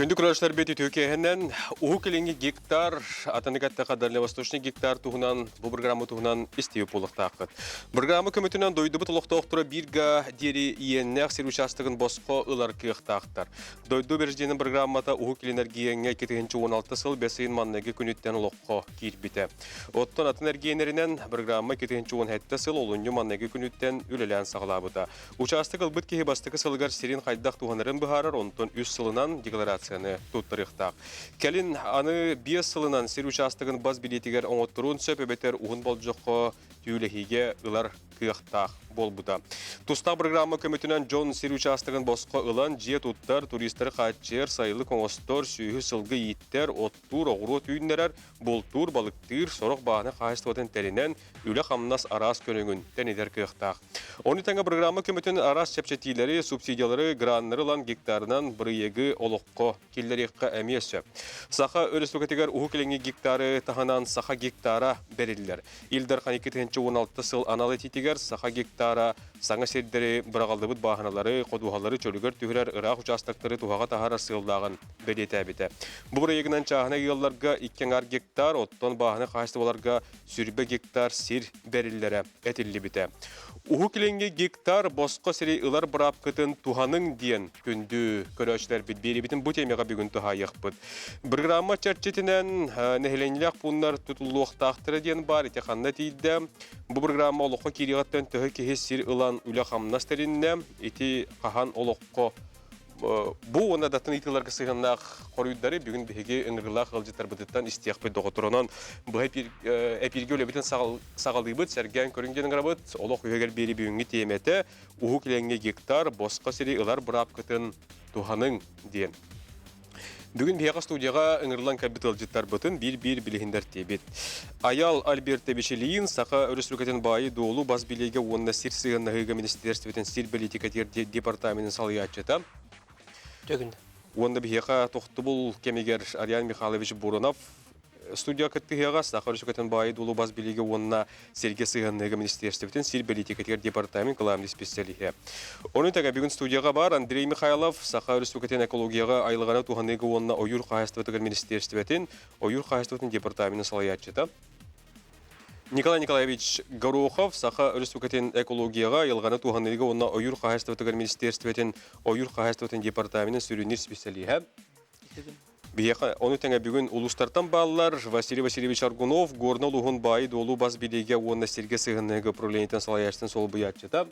Күндік күрәшләр беті төкеһеннен уһу келеңге гектар, атанығатта қадарлы восточный гектар туғынан, бұл программы туғынан істеу болықтақыд. Программы көмітінен дойдыбы тұлықта оқтыра бірга дері иеннәқ сер участығын босқо ұлар күйіқтақтар. Дойду бережденің программата уһу келенергиеңе 2016 сыл бәсейін маннеге күніттен ұлыққо кейірбіті. Оттон атынергиенерінен программы 2017 сыл олыню маннеге күніттен үлелән сағылабыда. Участық ылбыт кеге бастықы сылғар серин қайдақ туғанырын бұхарар, онтон үс сылынан декларацияны туттырықтақ. Кәлін аны 5 сылынан сер участығын баз билетігер оңоттырун сөп өбетер уғын бол жоққа түйіліхиге ұлар күйіқтақ болбуда. Тустақ программа көмітінен Джон сер участығын босқа ұлан жет ұттар, туристер қатчер, сайлы коңостор, сүйі сылғы иттер, оттур, оғыру түйіндерер, болтур, балықтыр, сорық бағаны қайыстыватын тәрінен үлі қамнас арас көніңін тәнедер күйіқтақ. Оны тәңі программа көмітінің арас чәпчетилері, субсидиялары, граннары лан гектарынан біріегі олыққо келдерекқа әмесі. Сақа өріспекетігер ұғы келеңі гектары тағанан сақа гектара берілдер. Илдар 2016 сыл аналы тетігер сақа гектара саңа сердері бірағалдыбыт бағаналары, қодуғалары чөлігер түйірер ұрақ участақтары туғаға тағара сылдағын бәдеті әбіті. Бұл бірегінен чағына елларға 2 гектар, оттон бағаны қайыстываларға сүрбе гектар сер берілдері әтілі біті. Уһу келеңге гектар босқа сірей ұлар бұрап күтін туғаның дейін күнді көрәшілер бітбері бітін бұт емеға бүгін тұхайық бұд. Программа чәрчетінен нәхіленілік бұнлар тұтылуықтақтыры дейін бар еті қанна тейді. Бұл программа олыққа кереғаттан түхі кехес сер ұлан үлі қамнастарынне еті қахан олыққа Бұл оны датын итыларға сығыннақ қорыйдары бүгін бігеге үңірлақ ғылжеттар бұдыттан істияқ бет доғытырынан бұл әпірге өлебетін сағалды бұд, сәрген көрінгенің ғырабыд, олық үйегер бері бүгінгі теметі ұғы келеңге гектар босқа сері ұлар бұрап күтін туғаның дейін. Бүгін бияға студияға үңірлан кәбітал жеттар бұтын бір-бір білігіндер тебет. Аял Альберт Тебешелейін сақа өріслікетін байы доолу баз білеге онына сир сығынна ғыға министерстветін сир білетикатер департаментін салый атчыта. Онда бияға тоқты бұл кемегер Ариан Михайлович Буронов студия кіттігеға сақа өріслікетін байы доолу баз білеге онына серге сығынна ғыға министерстветін сир білетикатер департамент қыламды специалиге. Оның тәңі бүгін студияға бар Андрей Михайлов сақа өріслікетін экологияға айлығаны туғанығы онына ойыр қағыстыватығыр министерстветін ойыр қағыстыватын департаментін салый атчыта. Николай Николаевич Горохов саха республикатын экологияға елғаны туғанлығы онна ойыр қағыстыватығыр министерстветін ойыр қағыстыватын департаментін сүрінер специалиға. Оны тәңі бүгін ұлыстартан балылар Василий Васильевич Аргунов горна ұлығын байы долу баз білеге онна серге сығынығы управлениятын салаяштын сол бұятчыта.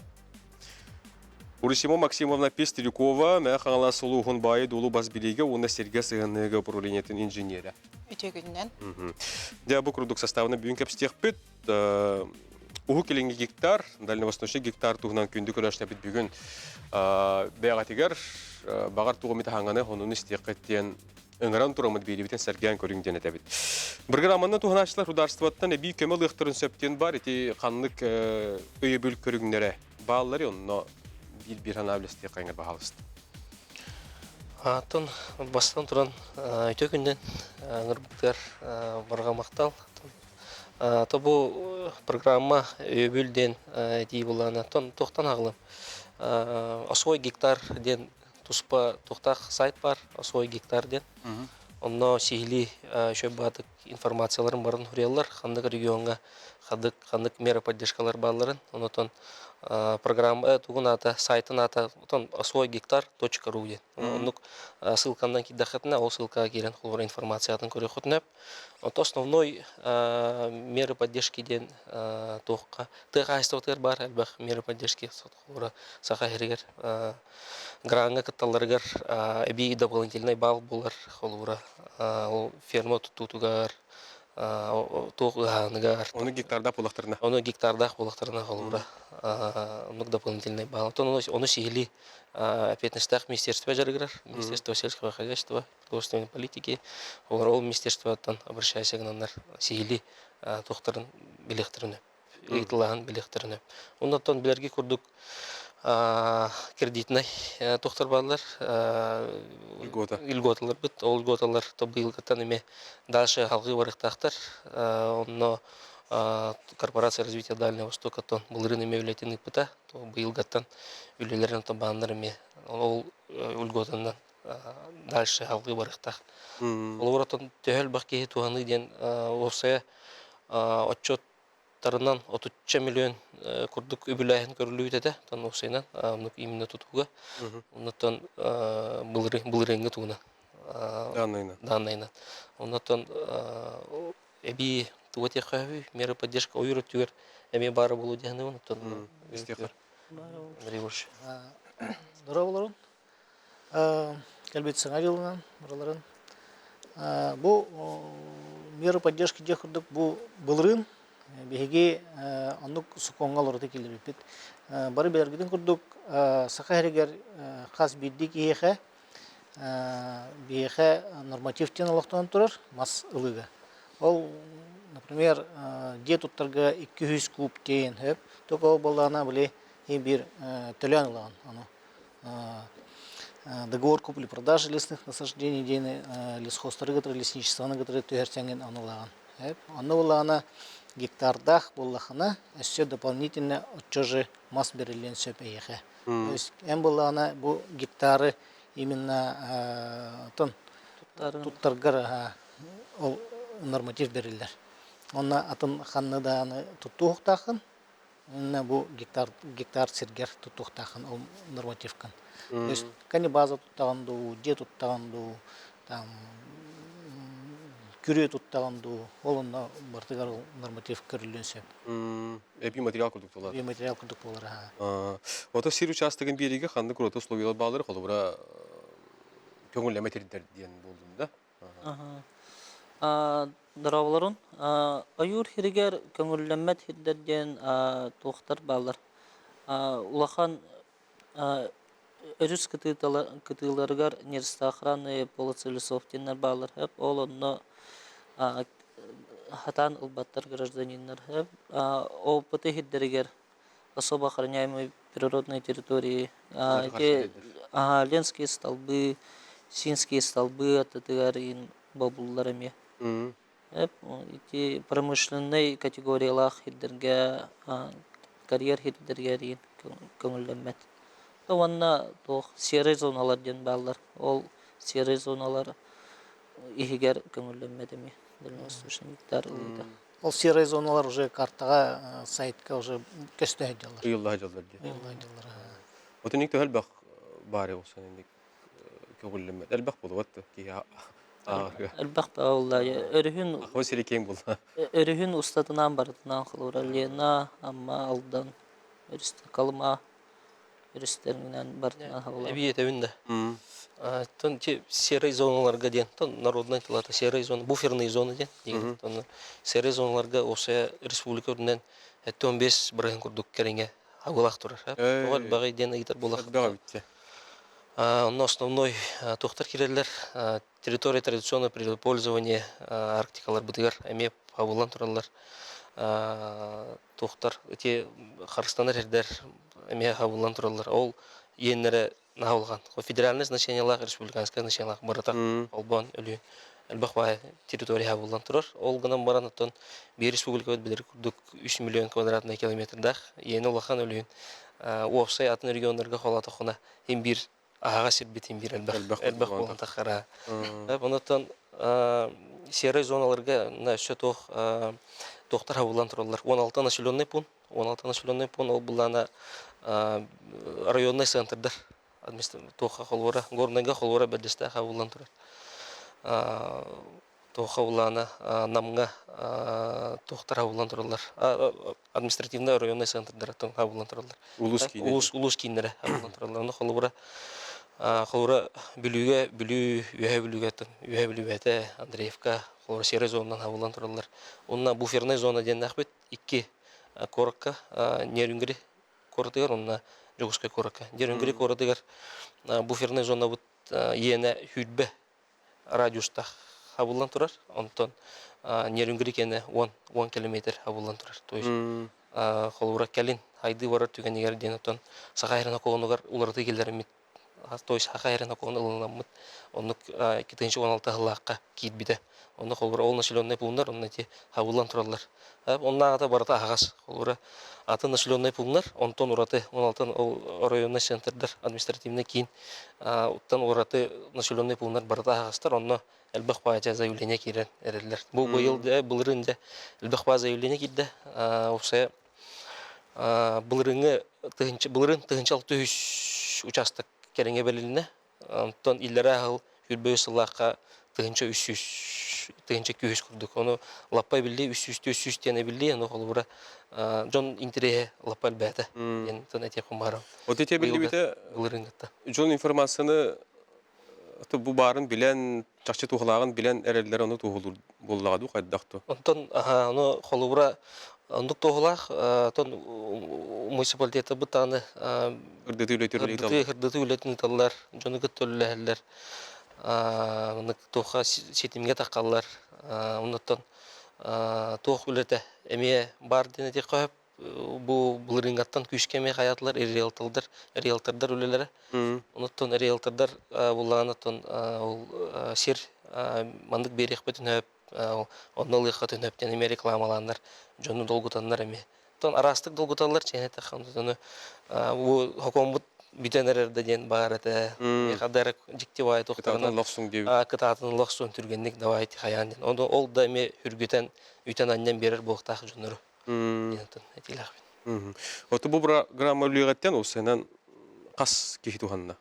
Урисимо Максимовна Пестерюкова мә қаңала сұлуғын байы долу баз білеге онна серге сығынығы управлениятын инженері. Өтегіннен. Бұл күрдік составына бүгін кәпістек бет. Уһу келеңге гектар, дальневосточный гектар туғынан күнді көрәшіне бет бүгін бәғатегер бағар туғыметі хаңаны оның істек қеттен өңіран тұрамыд бейді бітен сәрген көріңден әтәбет. Программаны туған ашылар ұдарыстываттан әбей көмел ұқтырын сөптен бар, еті қанлық өйе бөл көріңдері бағалары онына бір аналистек қайыңыр бағалысты. Атын бастан тұран өте күнден ғырбықтар барға мақтал. Бұл программа өбілден дей боланы тоқтан ағылым. Осой гектар ден тұспа тоқтақ сайт бар, осой гектар ден. Онна сейлі шөббатық информацияларын барын хүрелер, қандық регионға қандық мера поддержкалар баларын. Онытын программа тугун ата сайтын ата освойгектар.ру ден. Онук ссылкандан кидахатна, ол ссылкага келен холора информациятын көрө хотнеп. Онто основной меры поддержки ден тоққа тыгайстотер бар, албах меры поддержки холора саха херигер гранга катталаргар эби дополнительный бал булар холора ферма тутугар тоғығанығар. Оны гектарда полақтарына? Оны гектарда полақтарына қалуыра. Оны дополнительный бал. Оны сейлі опетністақ министерство жарығырар. Министерство сельского хозяйства, продовольственной политики. Ол министерстводан обращайся гнандар сейлі тоқтарын білектіріне. Ейтілаған білектіріне. Ондан білерге көрдік кредитный тоқтар балар, илготалар бит, ол илготалар тобылгатан эме дальше халгы барыктактар, онно корпорация развития Дальнего Востока тон булрын эме үлетин ыпыта, то быйылгаттан үлелерин табандар эме ол илготандан дальше алгы барыктах. Мм. Ол оратон төһөл бакки туаны ден осы отчеттарынан 30 миллион курдук үбүләһен көрүлүбүт эте тон осыйнан онук именно тутуга Мгм. оннотон былырыңгы туына Данныйна. данныйна оннотон эби туоте хавы меры поддержка уйрут түгер эми бары болу дегенде оннотон Истихар. Андрей Ильич. Дора боларын. Кәлбет саңа жылынан бараларын. Бу меры поддержки дехурдук бу былырын беге анук суконгал орды келбит. Бары бергиден курдук сахаригер хас биддик иеха биеха нормативтен алактан турар мас ылыга. Ол, например, детуттарга 200 куб тейін хөп, только ол балана біле бир төлен алған. Договор купли-продажи лесных насаждений дейін лесхозтары которые лесничествоны которые түйерсенген анулаған. Аны олана гектардах боллахына өссе дополнительно отчожи мас берілен сөп эйеха. То есть, әм боллана бу гектары именно туттаргар ол норматив берилер. Онна атын ханны да аны туттуқтақын, онна бу гектар сергер туттуқтақын ол нормативкан. То есть, кани база туттағанду, де туттағанду, там күре туттағанду, ол онна бартыгар норматив көрілген сөп. Эпи материал курдук толар. И материал күрдік болар. Ото сир участогын береге ханды курото условиялар bağları холубра көңүллеме тердер диен болдум да. Дыравларын аюр хиригер көңүлләммәт хиддерден тухтар балар. Улахан өрүс кытыларгар нерста охраны полиция лесовтеннер балар хеп олонно хатан улбаттар гражданиннар хеп опыты хиддергер особо охраняемой природной территории Ленские столбы, Синские столбы ататыгарин бабулларами. Эти промышленные категориялах хиддерге карьер хиддергерин көңүлләммәт. Онна тох серый зоналар ден баллар. Ол серый зоналар ихигер көңүлләммәдеми. Ол серый зоналар уже картага сайтка уже көстө хәдялар. Ыйылла жалдар ди. Ото ник төһөл бак бары болса инде көңүллеме. Элбак болуп атты ки Әлбәқ баулла өрүһүн ахва сирекең булса. өрүһүн устатынан бардынан кылура лена амма алдан өрүстө калма өрүстөрүнөн бардынан хавла. Эби этебинде. Тон серый зоналарга ден, тон народный тылата серый зона, буферные зоны ден. Тон серый зоналарга осы республикалардан 15 бирген курдук кереңе агылак турар. Ол багы ден ыйтар булак. Бага битте. На основной тухтар киреллер территория традиционного природопользования Арктикалар бутыгар эме абулан тураллар тухтар эти Кыргызстандар жердер эме абулан тураллар ол еннере наулган федеральное значениялар республиканское значениялар барата олбан өлү элбаква территория абулан турар ол гынан баранаттан бир республика билер курдук 3 миллион квадратный километрдах ени улахан өлүн опсай атын региондарга холата хуна эм бир ага сирбитин бир элбак болон тахара. Онотон серый зоналарга на счетох доктор абулан тураллар 16 населенный пункт. 16 населенный пункт ол булана районный центрдар. Административный тоха холвора, горныйга холвора бедесте абулан турар. Тоха улана намга доктор абулан тураллар. Административный районный центрдар абулан тураллар. Улускиннере абулан тураллар. Холвора Холура билүгө билүүгө Андреевка холура серый зонанан абулан тураллар. Онна буферный зона ден ахбет 2 коракка нерүнгри коротыгар онна жогускай коракка. Нерүнгри коротыгар буферный зона бут ена хүлбе радиуста абулан турар. Онтон нерүнгри кене 10 километр абулан турар. То есть холура келин айды барар түгенегер ден отон сагайрына когонугар уларды келдер той саха эрен окон ылынаммыт. Онны 2-16 хыллакка кийбиде. Онны холбура ол населенный пункттар, онны те хавылан тураллар. Оннагата барата агас холбура аты населенный пункттар, онтон ураты 16 районный центрдар административный кийин. Уттан ураты населенный пункттар барата агастар, онны элбах паja заявление кирен эрелер. Бу быйыл да былырында элбах паja заявление кирде. Усе былырыңы былырын 600 участок кереңе белилене. Онтон илләре хыл үрбөй сыллакка 200 курдук. Оны лаппай билди 300 тене билди, аны холбура жон интере лаппай бәте. Ен тон эте кумарам. Вот эти билди бите былырыңытта. жон информацияны бу барын билен чакчы тухлагын билен эрелдер аны тухулur боллагаду кайдакты. Онтон аны холбура ондук тухлах тон муниципалитеты бутаны хырдыты үлетин таллар, жоны көттөлләрләр. Аны туха сетимге таккаллар. Онтон тух үлете эме бар дене тек коюп бу булырынгаттан күчкеме хаятлар риэлтордар үлеләре. Онтон риэлтордар булганытын ул сер мандык берек бетен оннолыгы төнөптен эме рекламаландар, жону долгутаннар эме. Тон арастык долгуталар ченете хандыны бу хокомбут битенерде ден бар эте. Кадар диктивай токтарына локсун деп. Кытатын локсун түргенник давай хаян. Оndo ол да эме үргөтен үтен аннан берер боктак жонору. Ентен этилах. Вот бу программа үлегеттен усенен кас кихитуханна.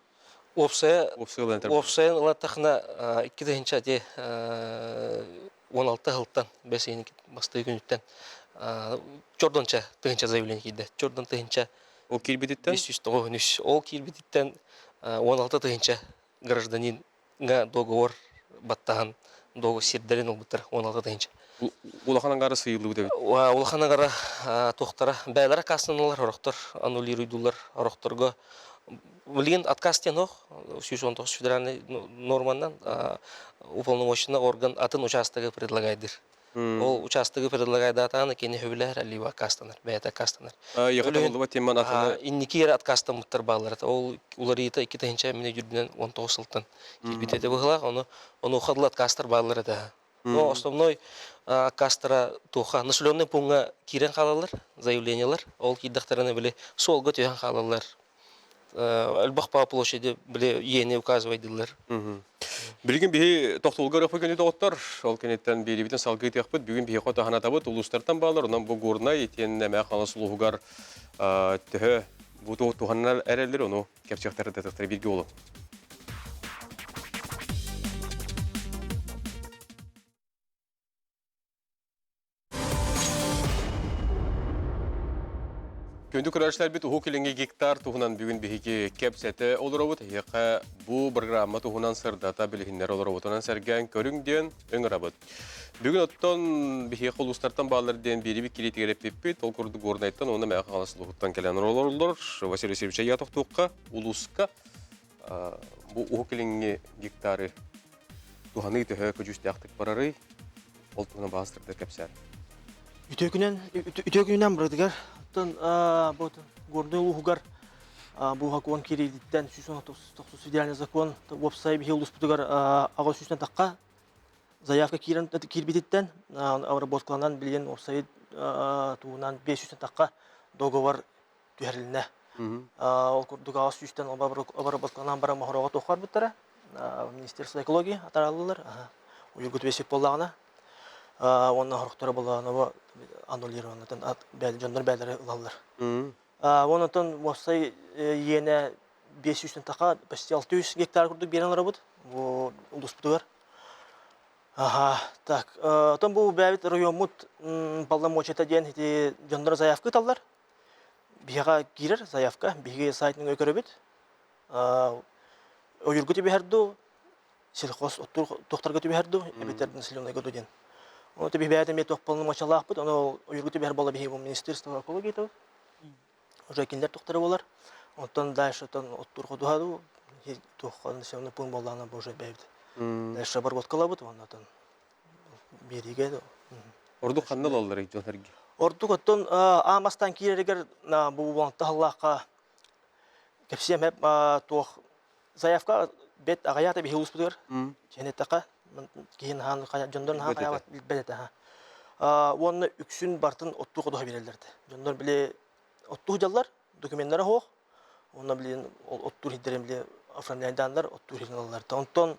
Опсен латахна 2-нче де 16 хылтан бесен басты күнүттен Чордонча тыгынча заявление кийди. Чордон тыгынча Ол кирбититтен 593 ол кирбититтен 16 тыгынча гражданинга договор баттаган договор сирдерин олбуттар 16 тыгынча. Улаханан гары сыйылды деп. Улаханан гары тохтара бәйләр касыналар ороктор аннулируйдулар орокторго Блин, отказ тенох, 619 федеральный норманнан уполномоченный орган атын участогы предлагайдыр. Ол участогы предлагайды атаны кені хөвілер, либо кастанар, бәйті кастанар. Яқыта болды ба теман атаны? Инникер откастан мұттар бағылар. Ол улар еті 2-нче мені жүрдінен 19 сылттан келбетеді бұғылақ, оны ұқадыл откастар бағылар еді. Но основной кастара туха населенный пунктка кирен қалалар, заявлениялар, ол кейдақтарына біле солға түйен қалалар. Албах по площади были ени указывайдылар. Билген бии тоқтолга рахпы көне тоқтар, ол кенеттен бейли битен салгы тияқпыт, бүгін бии қота хана табыт, улустартан бағалар, онан бұл горна етен мәе қаласы ұлығығар түхі бұты туғаннар әрелер, оны кәпчіқтары дәтіқтері бірге олы. Көнді көрәшілер бет ұғы келінге гектар тұғынан бүгін бейге кәпсәті олыр обыт, еқа бұл программа тұғынан сырдата білігіндер олыр обытынан сәрген көріңден өңір обыт. Бүгін оттан бейге қолыстартан бағалардың бері бі келеті кереп пеппет, ол көрді горнайттан оны мәқі қаласылы ұғыттан кәләнір олыр. Василий Васильевич ятық тұққа, ұлысқа бұл ұғы келінге гектары тұғаны түхі көжісті ақтық барары, ол тұғынан бағыстырды кәпсәр. Үтөкүнен бұрдығар. Гордый ұғығар бұл хакуан керейдіктен 390 федеральный закон веб-сайт біге ұлыспытығар ағау сүстен таққа заявка кербететтен обработкаланан білген веб-сайт туғынан 500 таққа договор түйәріліне. Ол күрдік ағау сүстен обработкаланан бара мағыраға тоқар бұттары. Министерство экологии атаралылар. Uygun vesip bollağına. Onun horukları bollağına annullirovandan jonlar bäleri alallar. Ondan website yene 500 taqa почти 600 гектар kurduk berenler bud. Bu ulusputugar. Так. Там bu bäbit rayonmut ballamочета ден эти jonlar заявка таллар. Бига кирер заявка, биге сайтын өкөрөбүт. Ойургуты берду, сельхоз тоқтарга төберду, эбитердин населенный году ден. Он тебе бәдем ет уполномоченный бут, он ойургуты бер бола биге министерство экологии то. Уже киндер тоқтары болар. Онтан дальше тон оттурга дуаду, тоққан населенный пункт боллана боже бәбит. Дальше бар боткала бут, онтан бериге до. Орду кандай алалар жонларга? Орду коттон амастан киререгер бу вонталлакка кепсем хеп тоқ заявка бет агаята бихи улуспутугар. М. Женетака кийин хан жондорун хан Бет каябат билбелет аха. Онны үксүн бартын оттуу кодуга берелерди. Жондор биле оттуу жаллар документтері хоқ. Онна билен оттуу хиддерем биле оформляйдандар оттуу хиддералар. Онтон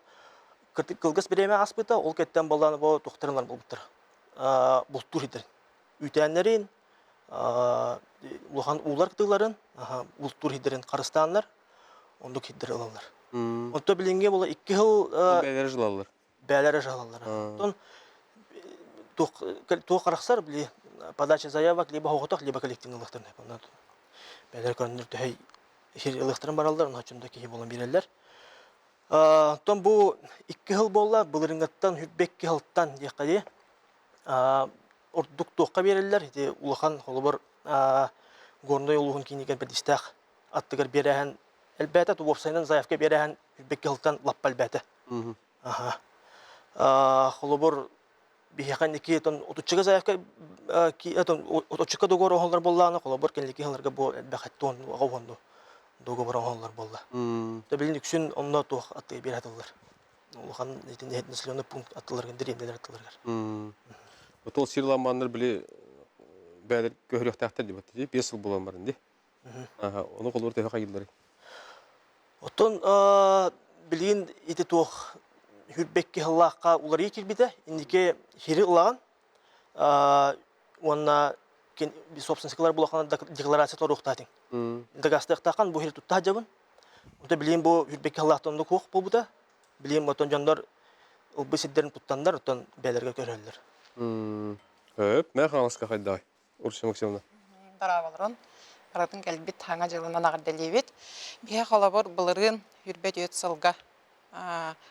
кылгыс береме аспыта ол кеттен болланы бо тохтарынлар болуптар. Бултуу хиддер. Үтәннәрин улахан улар кытыларын, бултуу хиддерин карыстанлар, ондук хиддер алалар. М. Онто биленге бола 2 жыл Бәлер жылалар. бәләре жалалар. Онтон то караксар биле подача заявок либо хоготок либо коллективныйлыктан. Бәләр көрүнөр төһөй хир электron баралдар, onun haçında ki bolan birerler. Ton bu 2 yıl bolla bulurungattan hübbekki yıldan yakayı orduk toqqa bererler. Ite ulahan holubur gornoy uluğun kinigen bedistaq attıgar berehen elbette tu websaytdan zayafka berehen hübbekki yıldan lappal bete. Aha. Holubur bihakan iki ton otuçka zayafka ki ton otuçka dogor hollar bollana holubur kenliki yıllarga bu elbette onu ağavondu. Доғы баран олар болды. Білін үксін онына тоқ атты бер атылар. Олған населенный пункт атыларған деревнелер атыларғар. Отол сирламандар біле бәлер көхірек тәқтер деп атты. 5 жыл болан барын де. Оны қолыр тәфі қайылдары. Отон білген еті тоқ хүрбекке ғылаққа олар екербеді. Индеке хері ұлаған. Онына собственникалар булакана декларация торухтатин. Дагастыктакан бу хил тутта жабын. Ута билем бу хүрбекке Аллахтан кок болбуда. Билем отон жандар ул сиддерин туттандар, отон бәлерге көрөлдөр. Хөп, мен хаңаска кайдай. Уршы максимумда. Дарабалрон. Баратын келбит хаңа жылынан агырделебит. Бия халабор булырын хүрбет өт сылга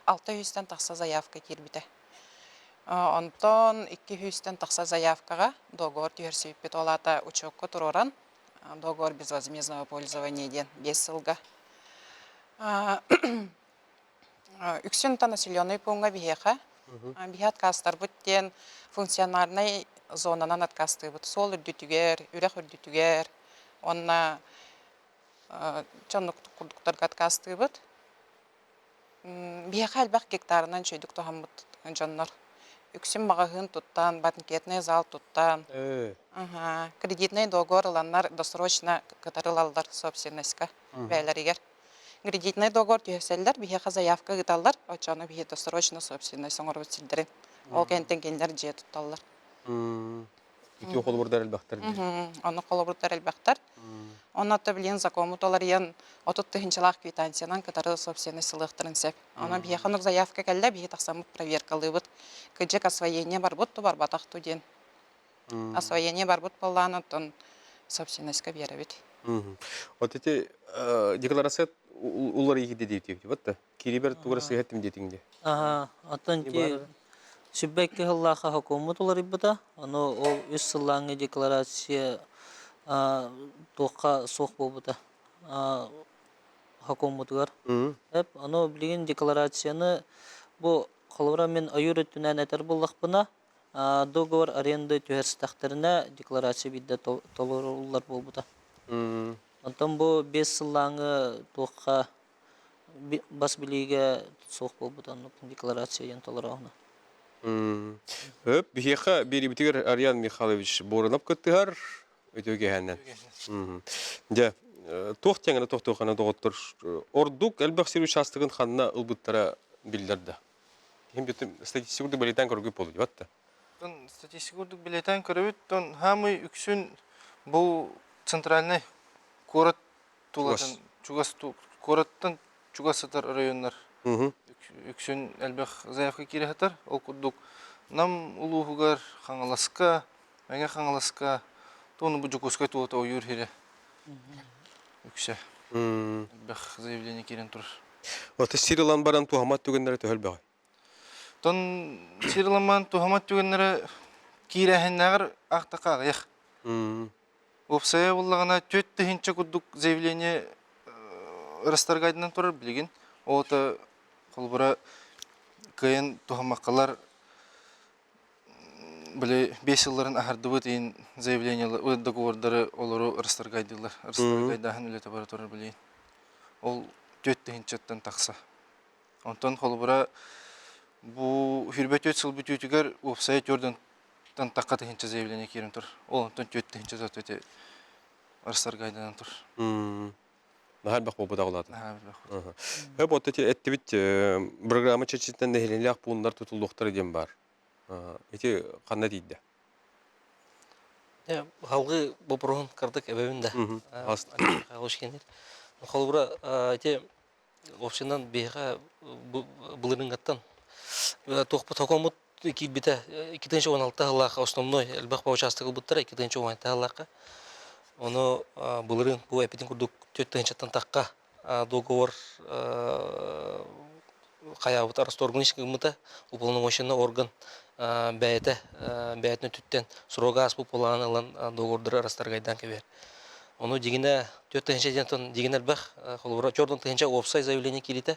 600-тан такса заявка кирбите. Онтон 200-тен тақса заявкаға договор түйерсейіппет олата учетқа тұроран. Договор безвозмездного пользования ден 5 жылға. Үксін населенный пунктқа бихеха. Бихе откастар бұттен функциональный зонанан откасты бұт. Сол үрдітігер, үрек үрдітігер. Онна чонлық құрдықтарға откасты бұт. Бихеха әлбәқ гектарынан чөйдік тоғам бұт жонлар. Үксім мағағын туттан, банкетный зал туттан. Кредитный договор аланнар досрочно катарылалдар собственностька бәйләрігер. Кредитный договор түйеселдер, бихеха заявка гыталдар, очаны бихе досрочно собственность оңыр өтсілдерін. Ол кенттен кенлер же тутталдар. Үтіо қолы бұрдар әлбәқтар. Оны қолы бұрдар әлбәқтар. Оны аты білен закомут олар ен отутты хинчалақ квитансиянан катары собственность сылықтырын сәп. Оны бихеха нұр заявка кәлді, бихе тақсамыт проверкалы бұд. Кыджек освоение бар бұд, бар батақты ден. Освоение бар бұд болланы, тон собственностька бері бет. Вот эти декларация улар егеде дейті, бәтті? Керебер туғырасы әттім дейтіңде. Атын ки Sübbekki hıllaqa hukumat olar ibada. Onu o üç sıllanğı deklarasiya toqqa soq bolbuda. Hukumatlar. Hep onu bilген декларацияны bu qalvara men ayur etünen eter bollaq buna. Договор аренда түйерстақтарына декларация бидde толорулар болбуда. Ondan bu 5 sıllanğı toqqa bas bilege soq bolbuda. Декларацияны толорауна. Höp, biheka biri bitiger Aryan Mikhailovich boranap köttüher ötöge henden. Ja, tohtengene tohtogana dogottur. Orduk elbaqsir участогын ханна ылбыттара билдерде. Hem bütün statistikte belirten körgü boldu, batta. Ton statistikte belirten körüt ton hamı üksün bu центральный город тулатын чугас городтан чугасатар районнар. Үксүн әлбәқ заявка кирехатар, ол куддук нам улуғығар қаңыласқа, мәңе қаңыласқа, тоны бұ жүкускай туылата ойыр хере. Үксе. Әлбәқ заявление керен тұрыр. Оты Сирилан баран тухамат түгендері төхіл бәғай? Тон Сирилан тухамат түгендері кирехеннәғір ақтақағы еқ. Опсая болағына төтті хинча куддук заявление растаргайдынан тұрыр білген. Оты Қолбыра кайын тухамаққалар біле 5 жылларын ахарды бұд ең заявлениялар, договордары олару ырыстаргайдылар. Ырыстаргайдағын үлеті бара тұрар білейін. Ол төттігіншеттен тақса. Онтон холбура бу хүрбөтөт сылбүтүтүгөр веб-сайт өрдөн таққа тыгынча заявление керим тур. Ол онтон төттігінші зат өте арыстар гайданан тур. Нахал бақ болбуда олады. Ага. Хөп отты әттібіт программа чечеттен дәхеленлі ақ буындар тұтылдықтар еден бар. Эти қанна дейді? Халгы бопрон кардык эбебинде. Халышкенер. Холбура эти общинан бега булырынгаттан. Тохпа токомут кибите 2016 жылларга основной элбах по участок буттар 2016 жылларга. Оны булырын бу эпидин курдук 4-тан такка договор каябыт арасторгунишки мыта уполномоченный орган бәйтіне түттен сұрога аспу поланылан доғырдыры арастарғайдан кебер. Оны дегені 4-тен ден дегенер бәқ, қолуыра 4-тен опсай заявление келеті,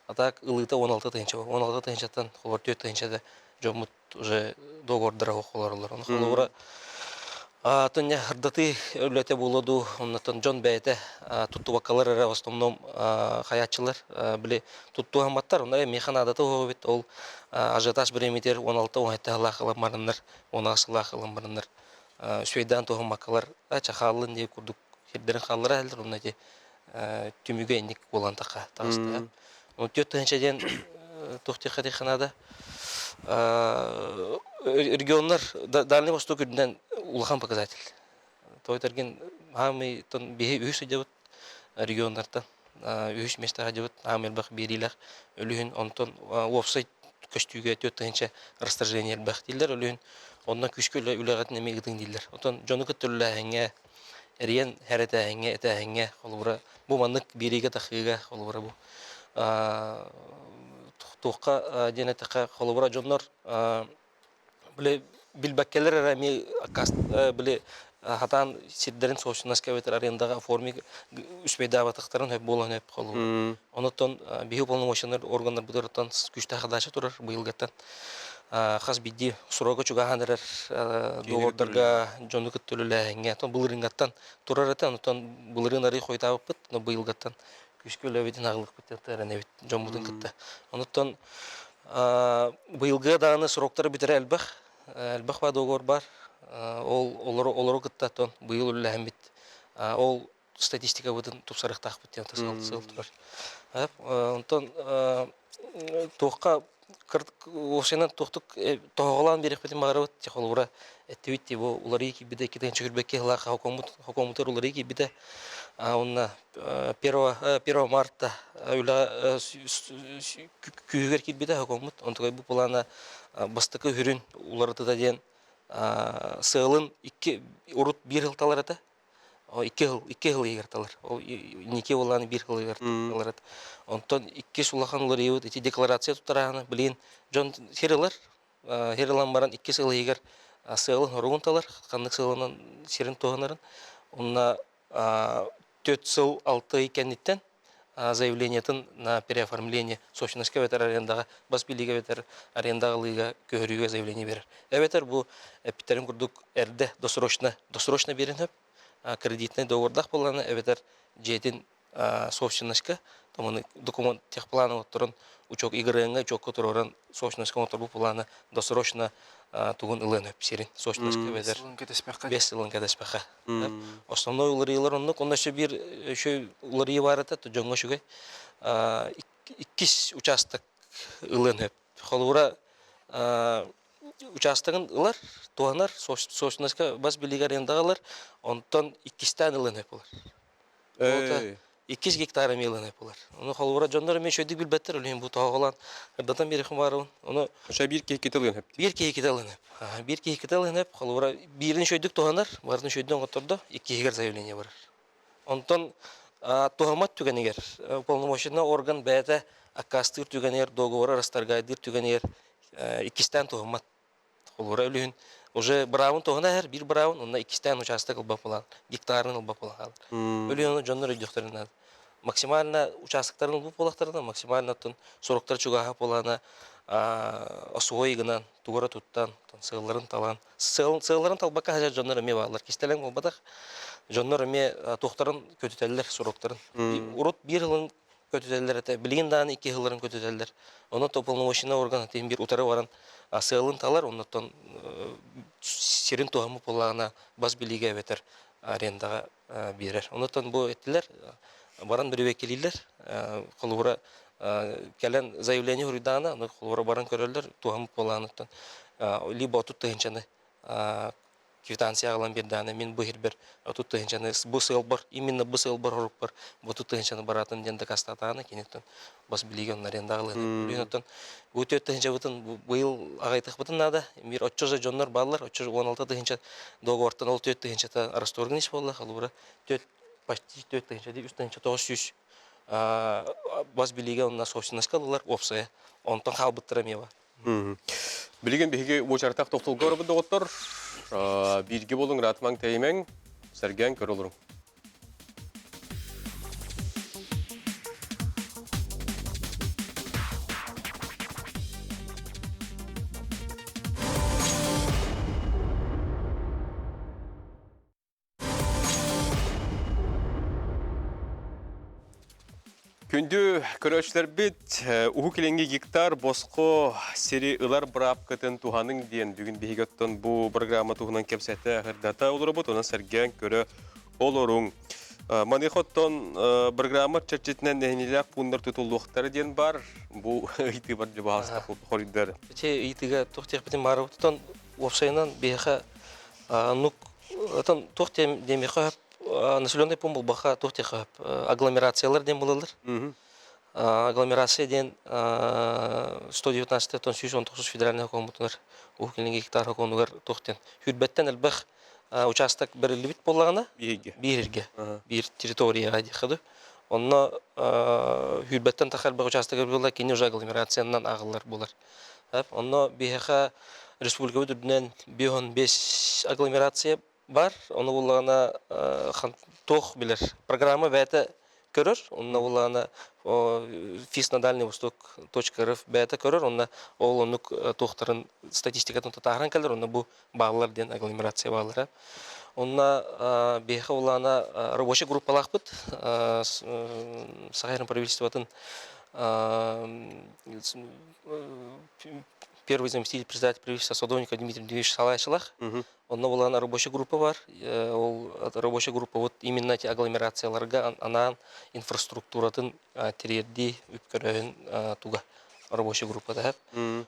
атак ылыта 16-тен 16-тен қолуыр 4-тен жомут уже доғырдыры оқыларылар. Оны қолуыра Тоня хардаты өлөте болоду, оннан Джон бәйте тутту вакалар эре в основном хаятчылар биле тутту хаматтар, онда механадаты бит ол ажиотаж биремитер 16-17 лахалар марыннар, 16 лахалар марыннар. Швейдан то хамакалар чахалын де курдук хердерин халлар әлдер, онда де түмүгө эндик болан така тагыста. Он 4-ден тухти ханада регионlar Дальний Восток үрден улахан показатель. Той терген хамы тон бе үс дебут региондардан үс местага дебут амел бак берилер өлүн онтон офсайт көстүгө 4-тенче расторжение бак дилер өлүн ондан күшкөлө үлөгөт немегидин дилер. Отон жону көтүлләһәңгә эриен хәрәтәһәңгә этәһәңгә холбура бу маннык бериге тахыга холбура бу тоққа денетеққа холбура жоннор биле билбаккелер рами каст биле хатан сиддерин соушнаска ветер арендага форми үспейда батактарын хөп болон хөп холбура. Онотон бию полномоченный органдар бутыртан күчтә хадачы турар быйылгаттан. Хас бидди сурога чугагандар доордарга жону көттөлөләһәңгә тон булырынгаттан турар этен онтон булырынары койтабыт но быйылгаттан күшкөлө битен агылык биттерне бит жомудун кытта. Онтон быйылгы даны сроктары битере элбах ба договор бар. Олоро кытта тон быйыл үлләһәм бит. Ол статистика бутын тупсарыктак бит тасыл турар. Онтон тоққа Ошенен тоқтук тоголан берек битен магарабыт холура эттибит бу улары ки биде китен чүрбекке ла хокомутер улары ки биде онна 1 марта ула күгер ки биде хокомут онтогай бу плана бастыкы хүрүн уларды да ден сылын 2 урут 1 жыл талар ата 2 жыл егерталар. Ол нике уланы 1 жыл егерталар. Онтон 2 сулахан улар ебет эти декларация тутараны билин жон херилан баран 2 жыл егер сылын ругунталар, кандык сылынын серин тоганарын. Онна 4 жыл 6 экенниттен заявлениятын на переоформление собственности ветер арендага басбилиге ветер арендагылыга көрүүгө заявление берер. Эветер бу эптерин курдук эрде досрочно беринеп кредитный договордах боланы эветер жетин собственностька таманы документ техпланы отурун учок игрыгынга учок котороран собственностька отуру планы досрочно тугун ылынып серин собственностька ветер 5 жылын кадеспеха. Основной уларыйлар оннук онда бир уларый бар ата жоңго шугай 2 участок ылынып холура участогын ылар туанар собственностька бас билиге арендагалар онтон 2 ылынып болар. 2 гектар ылынып болар. Оны холура жондор мен шөйдүк билбеттер өлүн бу тоголан кырдатан берихим барын. Оны Оша 1 гектар ылынып. 1 гектар ылынып. 1 гектар ылынып холура бирин шөйдүк туанар, барын шөйдөн котордо 2 гектар заявление бар. Онтон тугамат түгенегер полномоченный орган бәйте акастыр түгенер договор арастаргайдыр түгенер 2 тугамат холура өлүн уже браун тогна бир браун онда 2 участок алба план гектарын алба план өлүн жоннор өйдөктөрүнө максимально участоктарын алба плактарына максимально тон 40 чугага плана осойгынан тугара туттан сыыларын талан сыыларын талбакка хажа жоннор эме балар кистелен болбадак жоннор эме токтарын көтөтөлөр сороктарын урут 1 жылын көтөтеллер эте билген дааны 2 жылларын көтөтеллер. Оны тополномоченный орган тем бир утары баран асылын талар, оннан сирин туамы полагана бас билиге бетер арендага берер. Оннан бу эттилер баран бир векилилер, колура келен заявление уридана, оны колура баран көрөлдөр туамы полаганаттан либо отут тыгынчаны квитанция алан берданы мен бу хирбер отут тыгынчаны бу сылбар именно бу сылбар хорукпар бу тут тыгынчаны баратын денде кастатаны кенеттен бас билеген арендагылы бүйнөттөн бу төт тыгынча бутун быйыл агайтык бутун нада мир 300 жоннор баллар 316 тыгынча договортан ол төт тыгынчата арасторгнис болду халбура төт почти төт тыгынча деп 3 900 бас билеген на собственность калылар опсая онтон халбыттыра мева. Билеген биһиги учартак токтолгор бу доктор бирге болуң ратмаң теймең серген көрөлүрүң. Күндү көрөчлөр бит уху келенги гектар боско сери ылар брап кытын туханың диен бүгүн бигеттен бу программа тухунан кепсете хырдата олорбут ona серген көрө олоруң. Манихоттон программа чечетинен нехнилак пундар тутулуктары диен бар. Бу ити бар жабаста хоридер. Те итиге тохтех битен марыптан опсайнан беха нук атан тохтем демеха населенный пункт был баха тохтех агломерациялар дем булалар. Агломерация ден 119 тон 119 федеральный коммуталар ухилинге гектар хоконугар тохтен. Хүрбеттен элбах участок берилбит боллагана бирге бир территорияга дихады. Онно хүрбеттен тахалбак участок берилла кини уже агломерациянан агылар булар. Онно беха республика бүтүнөн 5 агломерация бар. Оны буллагана тох билер. Программа бәте көрөр. Онна буллагана ФИС на Дальний Восток .рф бәте көрөр. Онна ол онук тохтарын статистикатын татаран келер. Онна бу баглар ден агломерация баглар. Онна беха буллагана рабочий группалар бит. Сахарин правительствотын первый заместитель председателя правительства Садовников Дмитрий Дмитриевич Салайшилах. Онна буллагана рабочая группа бар. Ол рабочая группа вот именно эти агломерацияларга анан инфраструктуратын тирерди үпкөрөн туга рабочая группа да.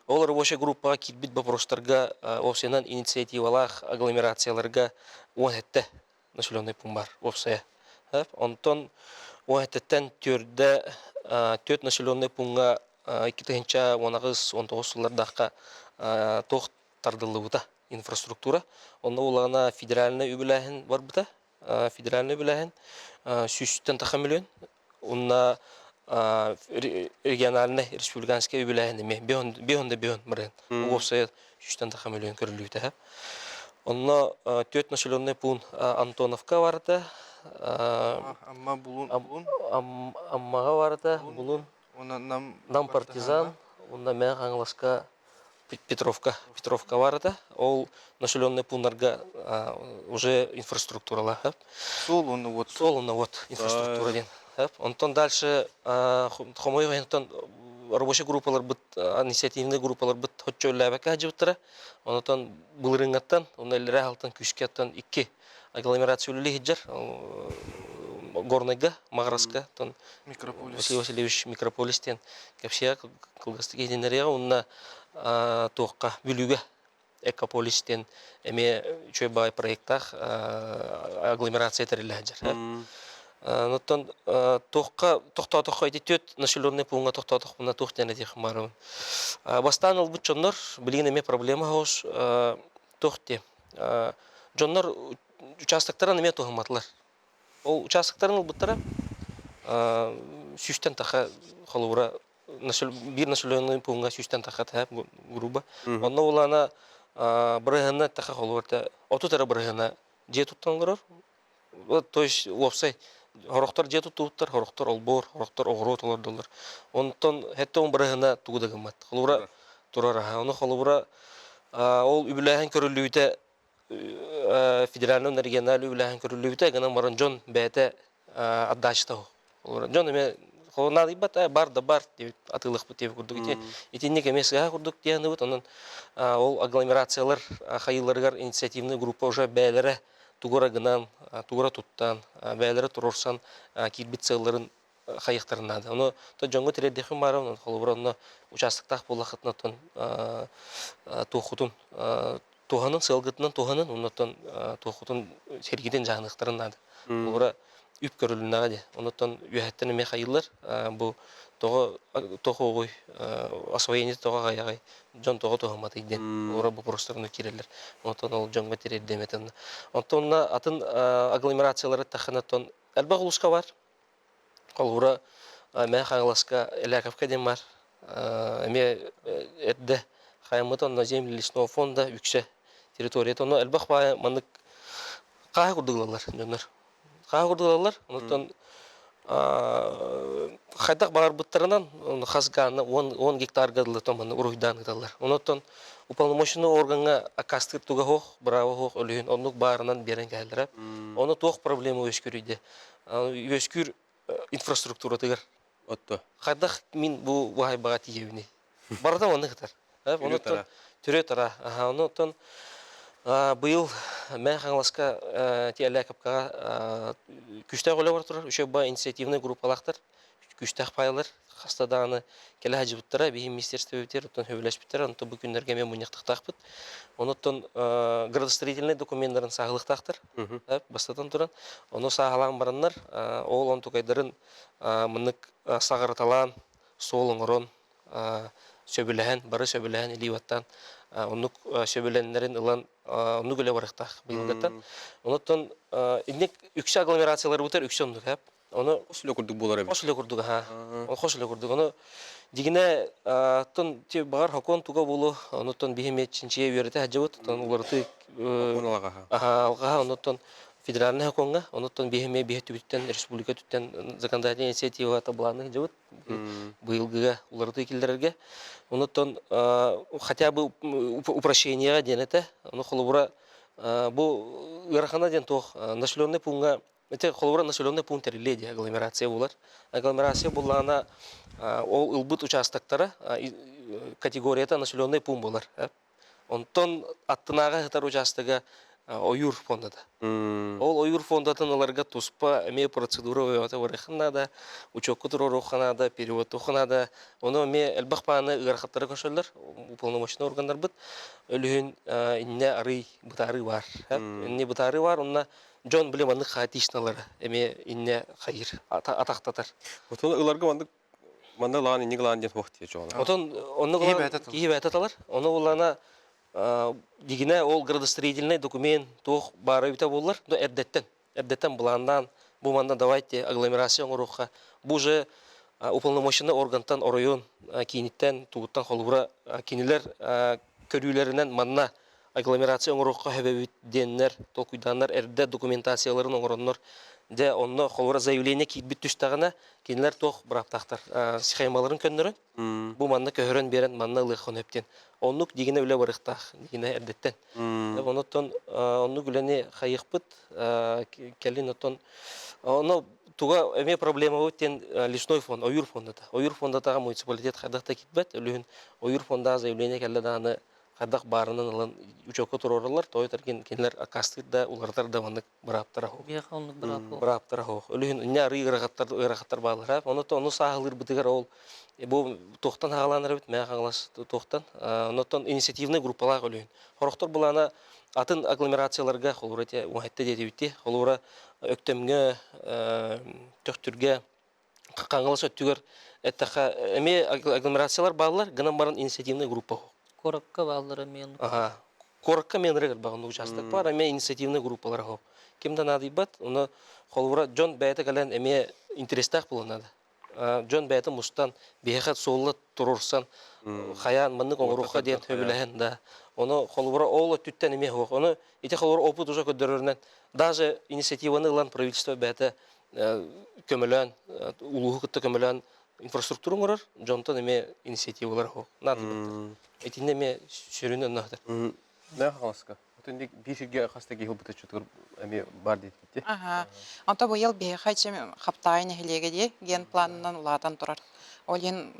Ол рабочая группа кирбит вопростарга опсенан инициативалах агломерацияларга онетте населенный пункт бар опсая. Онтон онеттен төрдө төт населенный пунктга 2019 жылдардагы тох тардылыбыта инфраструктура. Онда улана федеральный үбүләһен бар бита. Федеральный үбүләһен 100 таха миллион. Онда региональный республиканский үбүләһен эме бион мырын. Опсая 100 таха миллион көрүлүтә. Онда төт населенный пункт Антоновка барды. Амма булун Аммага барды. Булун нам партизан. Онда мен аңлашка Петровка барды. Ол населенный пунктарга уже инфраструктурала. сол оны вот инфраструктура ден. Онтон дальше хомой гентон рабочий группалар бит, инициативный группалар бит хотчөлләбәкә җибтәре. Онтон булырынгаттан, оннеләре алтын күшкәттән 2 агломерациялы хиҗер. Горныйга, Маграска, тон Василий Васильевич Микрополистен, капсия кылгыстык единерия, онна тоққа бүлүгө Экополистен эме чөйбай проекттах агломерация тереләҗер. Нотон тоқта идет населенный пункт тоқта на тоқтене дих марун. Бастан ул бут жоннор билген эме проблема хош тоқте. Жоннор участоктарын эме тохматлар. Ол участоктарын ул буттара 100 таха холура бир населенный пунктга 100 таха тап груба. Онда улана брыгына таха холурта отутара брыгына же туттан көрөр. Вот то есть лопсай хорохтор же туттар, хорохтор олбор, хорохтор огрот олордулар. Онтон хеттон брыгына тугдагымат. Холура турара. Оны холура ол үбүләһен көрүлүтә федеральный региональный үбүләһен көрүлүтә гана маран жон бәтә отдачта. Жон эме Холонады бат бар да бар деп атылык бит деп курдук ите. Итинник эмесге курдук дияны бут. Онун ол агломерациялар хайылларгар инициативный группа уже бәйләре тугора гынан, тугора туттан, бәйләре турурсан кирбит сылларын хайыктарынады. Оны то жоңго тиредехим бар, оны холбуронно участоктак булахытны тон тухутун туханын сылгытынан туханын, оннотон тухутун сергиден жагыныктарынады. Олора үп көрүлүнага. Оннотон үһәттен эме хайыллар бу тохогой освоение тога гаягай жон тога тохаматы иден. Олора бу просторны кирелер. Онтон ол жоңго тиредеметен. Онтон атын агломерациялары таханатон алба гулуска бар. Колура мен хаңласка эләкәпкә дем бар. Эме эдде хаймытон на земле лесного фонда үксе территория тоны элбах бая мандык каа курдуглар жоннор. Каа курдуглар. Онтон хайдак бар буттарынан хазганы 10 гектар гадылы томаны уруйдан гыдалар. Онтон уполномоченный органга акастыр туга хох, браво хох өлүн онлук барынан берен келдиреп. Оны тох проблема өскүрүйдө. Өскүр инфраструктура тегер. Отто. Хайдак мин бу вай багат ебни. Барда оны гытар. Онтон түрө тара. Онтон быйыл мен хаңласка тиэлэкапка күчтә голы бар турар. Үчө ба инициативный группалактар күчтә пайлар хастаданы келе хаҗибыттара бихим министерство өтер, онтон хөбөлөшүптөр, онтон бу күннәргә мен муньяктактакпыт. Онтон градостроительный документларын сагылыктактыр. Бастадан туран. Оны сагалан бараннар, ол онтукайдарын мынык сагарыталан, солоңорон, сөбүләһен, бары сөбүләһен иливаттан, онук сөбүләннәрен ылан онук эле барыктак быйылдаттан. Онтон инек үксө агломерациялар бутар үксө ондук, Оны Осылы курдук болар эбит. Хошылы курдук, Оны хошылы курдук. Оны дигине тон те багар хокон туга болу, онтон бихиметчинче берете хаҗыбыт, тон уларты Оналага. алга, онтон федеральный хоконга, онтон бихиме бихетүттен республика түттен законодательная инициатива табланы хаҗыбыт. Быйылгыга уларты килдерерге. Онтон хотя бы упрощение денете, оны холбура бу ярхана ден тох населенный пункта. Это холбура населенный пункт леди агломерация булар. Агломерация булана ол ылбыт участоктары категорияда населенный пункт булар. Онтон аттынага хатар участогы оюр фондада. Ол оюр фондатын аларга туспа эме процедура өтө барыхнада, учокку туруруханада, перевод туханада, оны эме элбахпаны ырахаттары көшөлөр, уполномоченный органдар бит. Өлүн инне ары бутары бар. Инне бутары бар, онна Джон билем аны хатишналары эме инне хайыр атактатар. Отон ыларга манда лан инне лан ден вакыт жона. Отон онны кийбетаталар. Оны улана дигине ол градостроительный документ тох бары бита боллар. Но эрдеттен буландан бу манда давайте агломерация оруха. Бу же уполномоченный органтан оройон киниттен тугуттан холбура кинилер көрүлөрүнөн манна агломерация оңорукка хөбөбүт деннер, токуйданнар эрде документацияларын оңороннор. Де онно холбура заявление китбит түстагына кинилер тох браптактар схемаларын көннөрөн. Бу манна көһөрөн берен манна лыхон өптен. Оннук дигине үле барыктак, дигине эрдеттен. Оннотон онну гүлени хайыкпыт, келин отон онно туга эме проблема өттен лесной фонд, оюр фондата. Оюр фондатага муниципалитет кадакта китбет, өлүн оюр фонда заявление келде даны кадак барынан алан учокко турарлар, той терген кинлер акастырда улардар да ваннык браптара хо. Бияхалнык брапо. Браптара хо. Өлүн инне ары ырагаттар баалар. Оны сагылыр битигер ол бу тохтан хагаланыр бит, мен хагалас тохтан. Онотон инициативный группалар өлүн. Хороктор булана атын агломерацияларга холурете уайтта деди битти. Холура өктөмгө, төктүргө каңгылыш өттүгөр эттаха эме агломерациялар баалар гынан баран инициативный группа. Коракка балдары мен. Коракка мен регер багын участок бар, эме инициативный группалар хо. Кимден адыбат, оны холура Джон бәйте кален эме интерестак буланады. Джон бәйте мустан бехат солла турурсан, хаян мынны оңрукка ден төбүләһен да. Оны холура ол түттен эме хо. Оны ите холура опыт уже көдөрөрнән. Даже инициативаны лан правительство бәйте көмөлөн, улуу кытты көмөлөн инфраструктура мурар, Джонтон эме инициативалар хо. Надыбат. Этинде ме шөрүнөн нахтар. Не халаска. Хотын бирге хастаги хыл бутачутур эми бар дейт битти. Ага. Онта бу ел бе хайчым хаптайны хилеге ген планынан улатан турар. Олен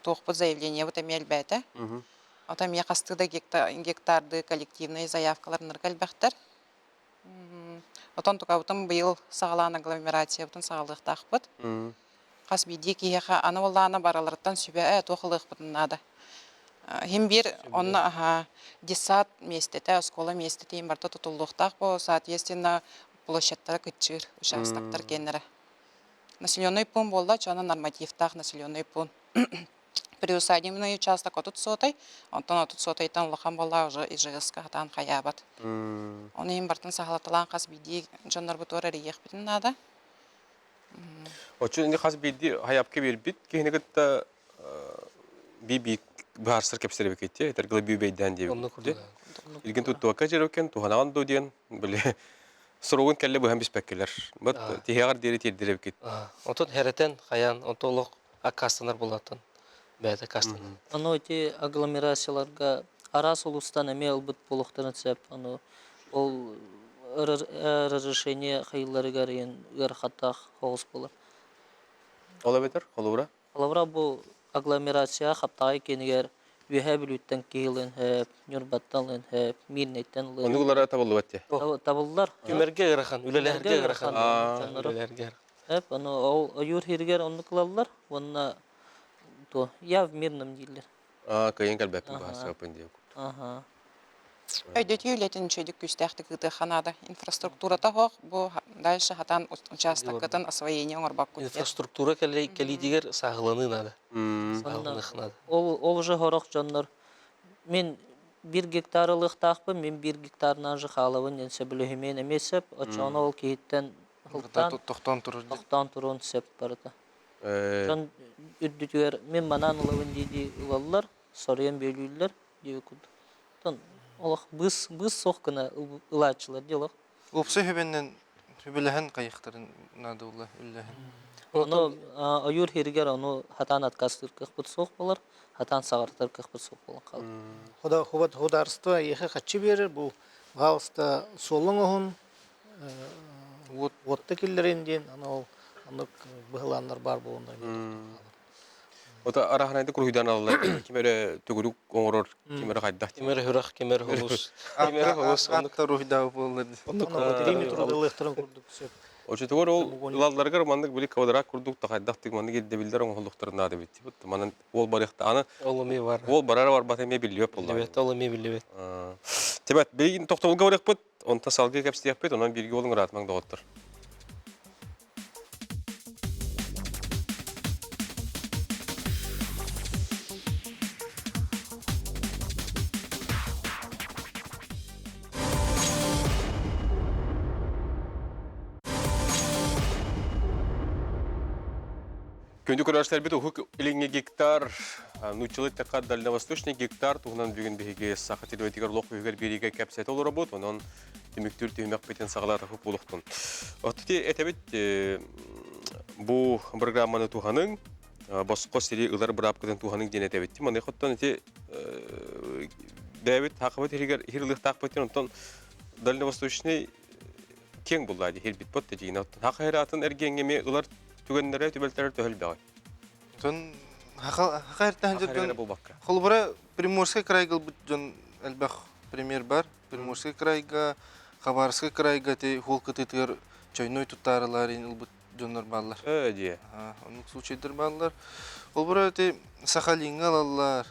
тохпу заявление вот эмел бәте. Ата мне кастыда гектарды коллективные заявкаларны калбахтар. Отон тука утым быйыл сагалан агломерация бутын сагалык тахпыт. Кас биди киеха аны боллана баралардан сүбә тохылык бутыннада. Хим бир онна десат местете, школа местете им барта тутулдуктак по, соответственно, площадьтары кычыр, участактар кеннере. Населенный пункт болда, чана нормативтах населенный пункт. Приусадебный участок отут сотай, онтон отут сотайтан лохан болла уже ижыгыска хатан хаябат. Оны им бартын сахалаталан кас биди жоннор бутора риех битин нада. Очу инде хас биди хаябке бербит, кенегетта биби баарсыр кепсеребе кетти, этергиле бүйбейден деп. Онны курдук. Илген туттуакка жерөкен, туханаган до диен, биле сорогун келле бу һәм биспеккелер. Бат тиягар дери тирдереп кет. Отон хәрәтен хаян отолык аккастанар булатын. Бәйдә кастан. Оно эти агломерацияларга арас улустан эме албыт болуктарын сәп, оно ол разрешение хыйлларыга рен гәрхаттах хогыс булар. Ола бетер, холура. Алавра бу агломерация хаптагы кенигер үһә билүттән кийлен һәп, нюрбаттан һәп, мирнеттен Оны улара табылды бетте. табылдылар. Күмәргә гырахан, үләләргә гырахан. Үләләргә. Һәп, аны ол аюр хиргер онны кылалар, онна то я в мирном дилер. Кайын калбәптен баарсы опен деп. Ага. Өйдө түйүлетин чөйдүк күстәхти кыты ханада инфраструктурата хок, бу дальше хатан участоккатын освоение оңорбак күтте. Инфраструктура кәле дигәр сагылыны нада. Сагылык нада. Ол же хорок жоннор. Мен 1 гектарлык тақпы, мен 1 гектарынан же халабын енсе билемен эмесеп, очоно ол кейттен хылтан тоқтан турун сеп барда. Жон үддүтөр мен манан улабын диди улаллар, сорыен бөлүллөр деп күд. Тон олох быз соккына улачылар делок. Опсы хөбеннен хөбеләһен кайыктарын нада улла үлләһен. Оно аюр хиргер оно хатан откастыр кыхпыт сок болар, хатан сагартыр кыхпыт сок болан калды. Хударство ехе хачы берер, бу галста солыңын вот текиллеринден, аны быһыланнар бар болунда. Ота араханайды куруйдан алалар, кимере төгүрүк оңорор, кимере кайдак. Кемер хүрах, кемер холус. Кемер холус. Атта рухда булды. Периметрды лыхтырын курдук сөп. Очу төгөр ол лалларга мандык били квадрат курдук та кайдак тиг мандык эдде билдер оңолуктарын ады бит. Манан ол барыкта аны Олыми бар. ол барар бар батеме билип болду. Билебет, олыми билебет. Тебет бейин токтолга барак бут, онта салгы кепстип бит, онан бирге олың ратмаң доготтор. Күндү көрәшләр бит ук 50 гектар, нучылык такка дальневосточный гектар тугынан бүген биге сахатыр өтигер лок үгер бириге капсет олор бут, онон демектүр түймәк битен сагалар хуп булуктун. Отти этебит бу программаны туганың боско сири ылар брап кытын туганың дене этебит. Маны хоттон эти Дэвид хакыбыт хирлык такпытын онтон дальневосточный кең булды хилбит бот дегенот. Хакыратын эргенгеме ылар түгеннәре төбәлтәре төһөлбәгәй. Тон хакыртан жүргән бу бакка. Холбара Приморский крайга бит жон албах пример бар. Приморский крайга, Хабаровский крайга те холкытытыр чойной тутарларын ул бит жоннор баллар. Ди. Onun случайдыр баллар. Холбара те Сахалинга алалар,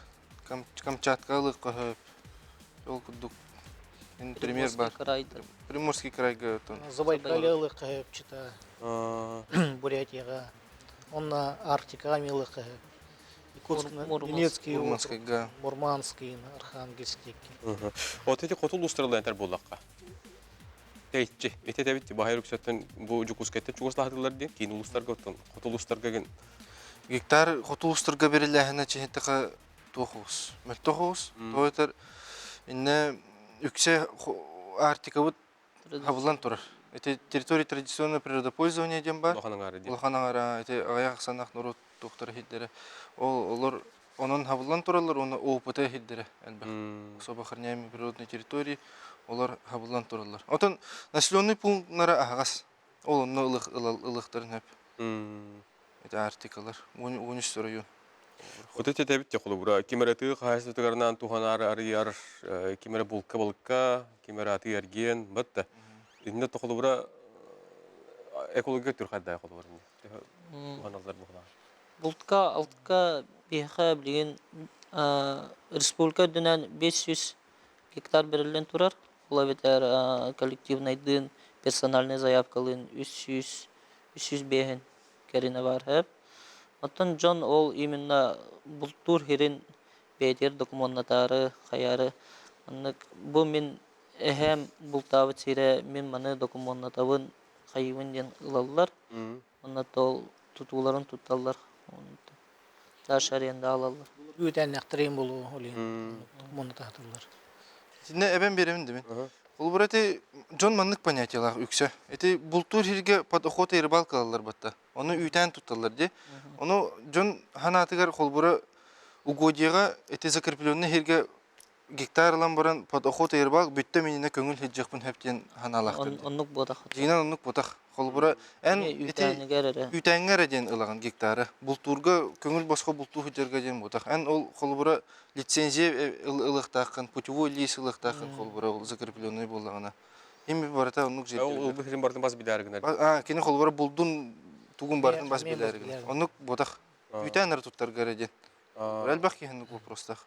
Камчаткалык кахып. Ул кудук. Ин пример бар. Приморский крайга тон. Забайкальялык кайып чыта. Бурятияга, онна Арктикага милык, Донецкий, Мурманский, Архангельский. Вот эти котул устраладар боллакка. Тейтчи, эте бит баһай рөхсәттен бу Жукускетте Чугославиялар ди, кийин улустарга котул устарга ген Гектар котул устарга бериләһенә чехтәгә тохус. Мөлтохус, тойтер инне үксе Арктика бут хавлан турар. Это территория традиционного природопользования дем бар. Лоханаңара, это аяк санах народ доктор хитлере. Олар Onun habılan turallar, onu ОПТ хиддере, әлбәт. Особо охраняемые природные территории, олар habılan turallar. Отон населенный пунктлары ағас. Ол онны ылықтарын әп. Это артикалар. 13 район. Вот эти тебит те холубра. Кимераты хайсы тугарнан туханар арияр, кимера булка, кимераты ерген, батта. Инне то холубра экология түрхадда холубра. Туханалар бухна. Бултка, алтка, биха билген республика дүнен 500 гектар берілген турар. Ола бетер коллективнайдың персональный заявкалын 300 бейхен керіне бар хеп. Оттан Джон ол именно бултур херин бейтер документары, хаяры. Бұл мен әхем бултавы тире, мен маны документавын хайывын ден ылалылар. Онна тол тутуларын тутталар. Таш аренда алалар. Үтен яқтырайын болу олейін. Мұны тақтылар. Синне эбен беремин демен. Ол бурати Джон маннык понятиялар үксө. Эти бултур хирге под охота и рыбалка алалар батта. Оны үтен тутталар де. Оны Джон ханатыгар холбура угодияга эти закрепленный хирге гектарлан баран под охота и рыбалка бүтте менине көңүл хеджекпин хептен ханалактыр. Оннук бодақ. Жинан оннук ботак. Холбура эн үтәнгәр ден ылаган гектары. Бултурга көңүл башка бултур хеджерге ден ботак. Эн ол холбура лицензия ылыктакын, путевой лист ылыктакын холбура ол закрепленный боллагана. Эми барата оннук жер. Ол бихрин бардын бас бидарыгына. Кени холбура булдун тугун бардын бас билерген. Оннук ботак үтәнер туттарга ден. Әлбәк кенек вопростах.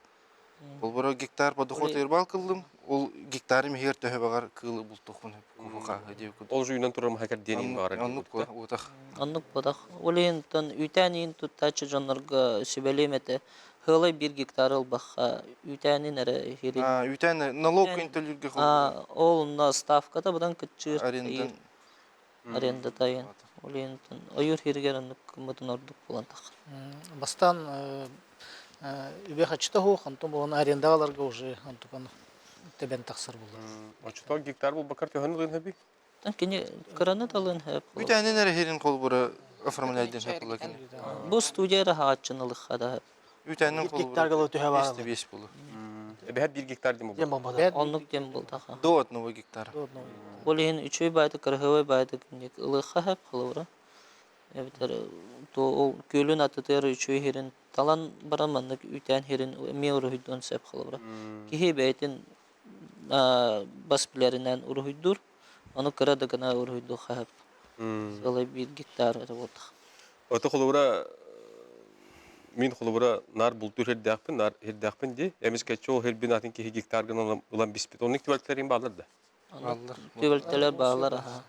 Холбура гектар под охота и рыбалка кылдым. Ол гектары мегер төһө багар кылы бултукун куфука деп. Ол жүйнөн турам хакер денин бар. Оннук ботак. Оннук бодақ. Олейінтін үтәнін тұттачы жонларға сөбелеметі. Хылы 1 гектар ылбаққа үтәнін әрі херин. Үтән налог интеллюрге холбура. Ол на ставкада бұдан күтчір. Арендан. Тайын. Олейінтін ойыр хергерінік күмітін ордық болантақ. Бастан үбе хачта хоқ, антон болған арендағаларға уже антон тебен тақсыр болды. Очто гектар бул бакар төһөн гын хаби. Кені қыраны талын әп. Үтәнен әрі херин холбура оформляйден хапылакен. Бұл студияра хағатчынылық қада әп. Үтәнен Гектаргалы төһө бар. 5 болу. Эбе 1 гектар дим Дем бу. бомбада. Онлық дем болдаға. До 1 гектара. Олейін 3 байды, кырғывай байды ылыққа әп қылывыра. Ол көлін атытыр 3 херин талан бараманнык үтән херин меуры хүйдон сәп қылывыра. Кихи бәйтін бас білерінен ұры хүйдур, оны кырады гына ұры хүйду қағып. Солай 1 гектар болдық. Ота холура мин холура нар бултур хердәкпин, нар хердәкпин ди. Эмис кечо хербин атын ки гектар гына улан биспит. Оның тибәлтләрин балдар да. Төбелтелер бағалар аға.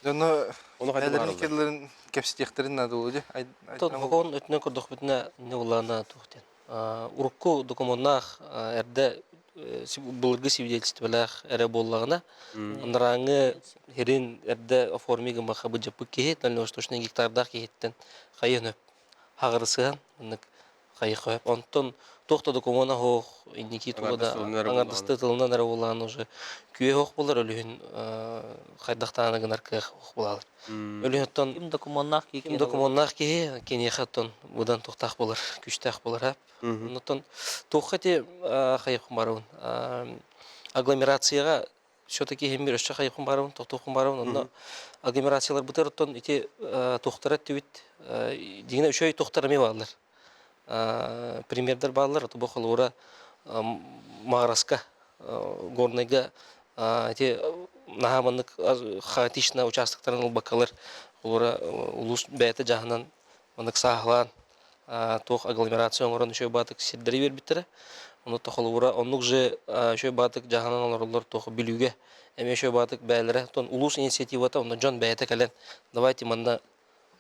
Оны Оны кайда баралар? Әлеркелерин кепситектерин нады олды. Тон өтнө көрдөх бүтүнө не улана тухтен. Урукку документнах эрде булгы свидетельстволах эре боллагына андраңы херин эрде оформига махабы жапы ке дальневосточный гектардах кеттен кайынып хагырсыган мынык кайык онтон тохто документа хох инники тугада аңардысты тылынан эре боллаган уже күйе хох болар өлүн кайдактаанагынар кых хох болалар өлүнтон Ким документнах Ким документнах ки кене хаттон будан тохтах болар, күчтах болар. Нотон тохати хайхым барун. Агломерацияга все-таки хембир өшчө хайхым барун, тохтохым барун. Онда агломерациялар бутыртон ити тохтарат түбит дигене өшөй тохтарами барлар. Примердер барлар, то бохолура Мараска горныйга ити нахаманнык хаотично участоктарын ылбакалар. Олара улус бәйті жағынан мындық сағылан тоқ агломерация оңырын үшөй батық сирдері бербіттірі. Оны тоқ олара онлық же үшөй батық жағынан олар тоқ білуге. Әме үшөй батық бәйлері. Улус инициативата онда жон бәйті кәлен. Давайте мында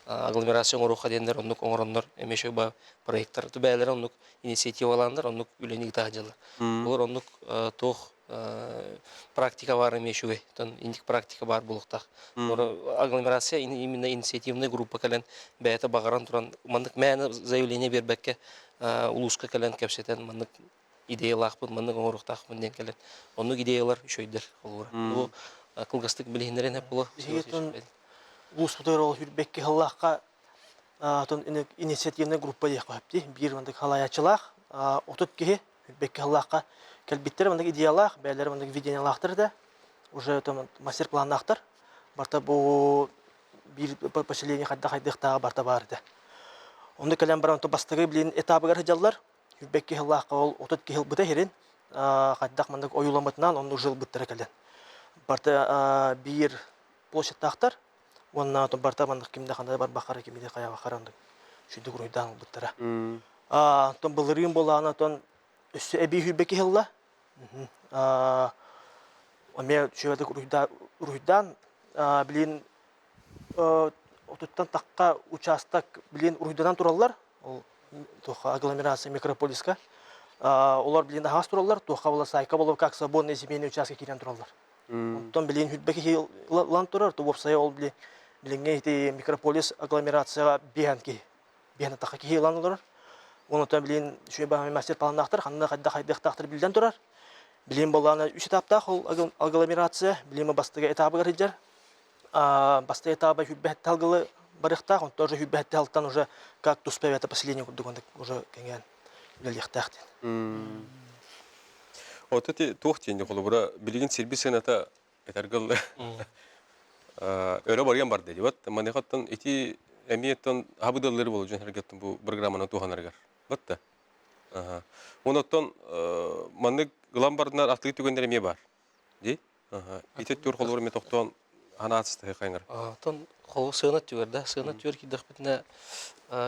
агломерация оңыруға дендер, онлық оңырындар. Әме үшөй ба проекттар. Бәйлері онлық инициативаландар, онлық үленік тағжылы. Олар онлық тоқ практика бар емешуге, индик практика бар булуктак. Агломерация именно инициативная группа кален бәйті бағаран туран мандык мәні заявление бербәкке улуска кален кәпсетен мандык идеялақпын, мандык оңыруқтақпын ден кален. Онық идеялар үшөйдер. Бұл кылгастык білгендерін әп болу. Улус бұтыр ол хүрбекке хыллаққа тон инициативный группа дияқ қойыпты. Бір мындық халаячылақ, отыт кеге, бекке халаққа кәлбеттер мындық идеялақ, бәлері мындық видениялақтыр да, уже мастер-план ақтыр. Барта бұл бір поселение қайдықтағы барта барды. Онды кәлем баран бастығы білін этабығар жаллар, бекке халаққа ол отыт кеге бұта херен, қайдақ мындық ойуламытынан оны жыл бұттыры кәлен. Барта бір площадтақтар, онна барта мандык кимде кандай бар бакара кимде кая бакарандык шүдүк руйдан буттара. Тон былырын болана тон өссө эби хүбеки хилла. Аме шөбөдүк руйдан билин отуттан такка участок билин руйдан тураллар. Ол тоха агломерация микрополиска. Олар билин хас тураллар, тоха бола сайка болуп как свободный земельный участок кирен тураллар. Тон билин хүбеки лан турар, то вопсай ол билин билинге микрополис агломерацияга беянки. Беяны тақа кейлан олар. Оны тон билин шөбе мастер планнақтыр, ханна қайда қайдықтақтыр билден турар. Билин боланы 3 этаптақ ол агломерация, билин бастығы этабы ғарыджар. Басты этабы хүббәтті алғылы барықтақ, он тоже хүббәтті алттан уже как туспевета поселение күрдігінді уже кенген білеліктақтен. Вот эти тухтенде қолы бұра билеген сербисен ата этаргыл öyle bargan бар dedi. Вот манехаттан эти эмиеттен хабыдаллары болу жөн харакеттен бу программаны туханаргар. Вот да. Онотон манны гылам бардынар атлык түгендер эме бар. Ди? Ите түр холор ме токтон ханаатсты кайгар. Тон хол сынат түгер да, сынат түгер кидих битне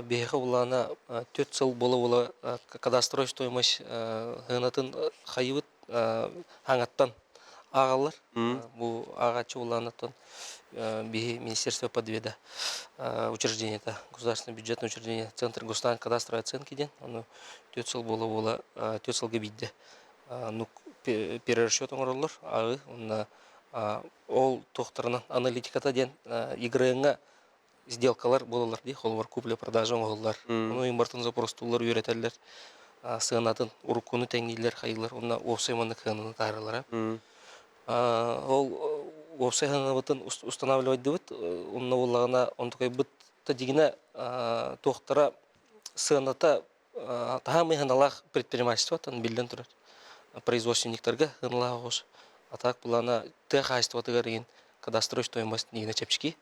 беха улана 4 жыл болу кадастровый стоимость хынатын хайыбыт хаңаттан ағалар. Бу агачы уланатын бе Министерство подведа учреждения, государственное бюджетное учреждение, Центр государственной кадастровой оценки ден, оно 4 жыл болу 4 жылга бидде. Ну перерасчет оңоролор, ағы онна ол тоқтарынан аналитиката ден игрыыңа сделкалар болалар ди, холвар купля-продажа оңолар. Оны имбартын запростулар үйретелер, сығанатын урукуны тәңгейлер хайылар, онна офсайманы кығанını тарылар. Ол офсайхана бытын устанавливать дебит, онна олағына онтықай бытта дегіне тоқтара сығаната тағамай ханалақ предпринимательство тан билден тұрар. Производственниктарға ханалақ оғыз. А так бұлана тәхайство тығарыгин кадастровый стоимость дегіне чепчики.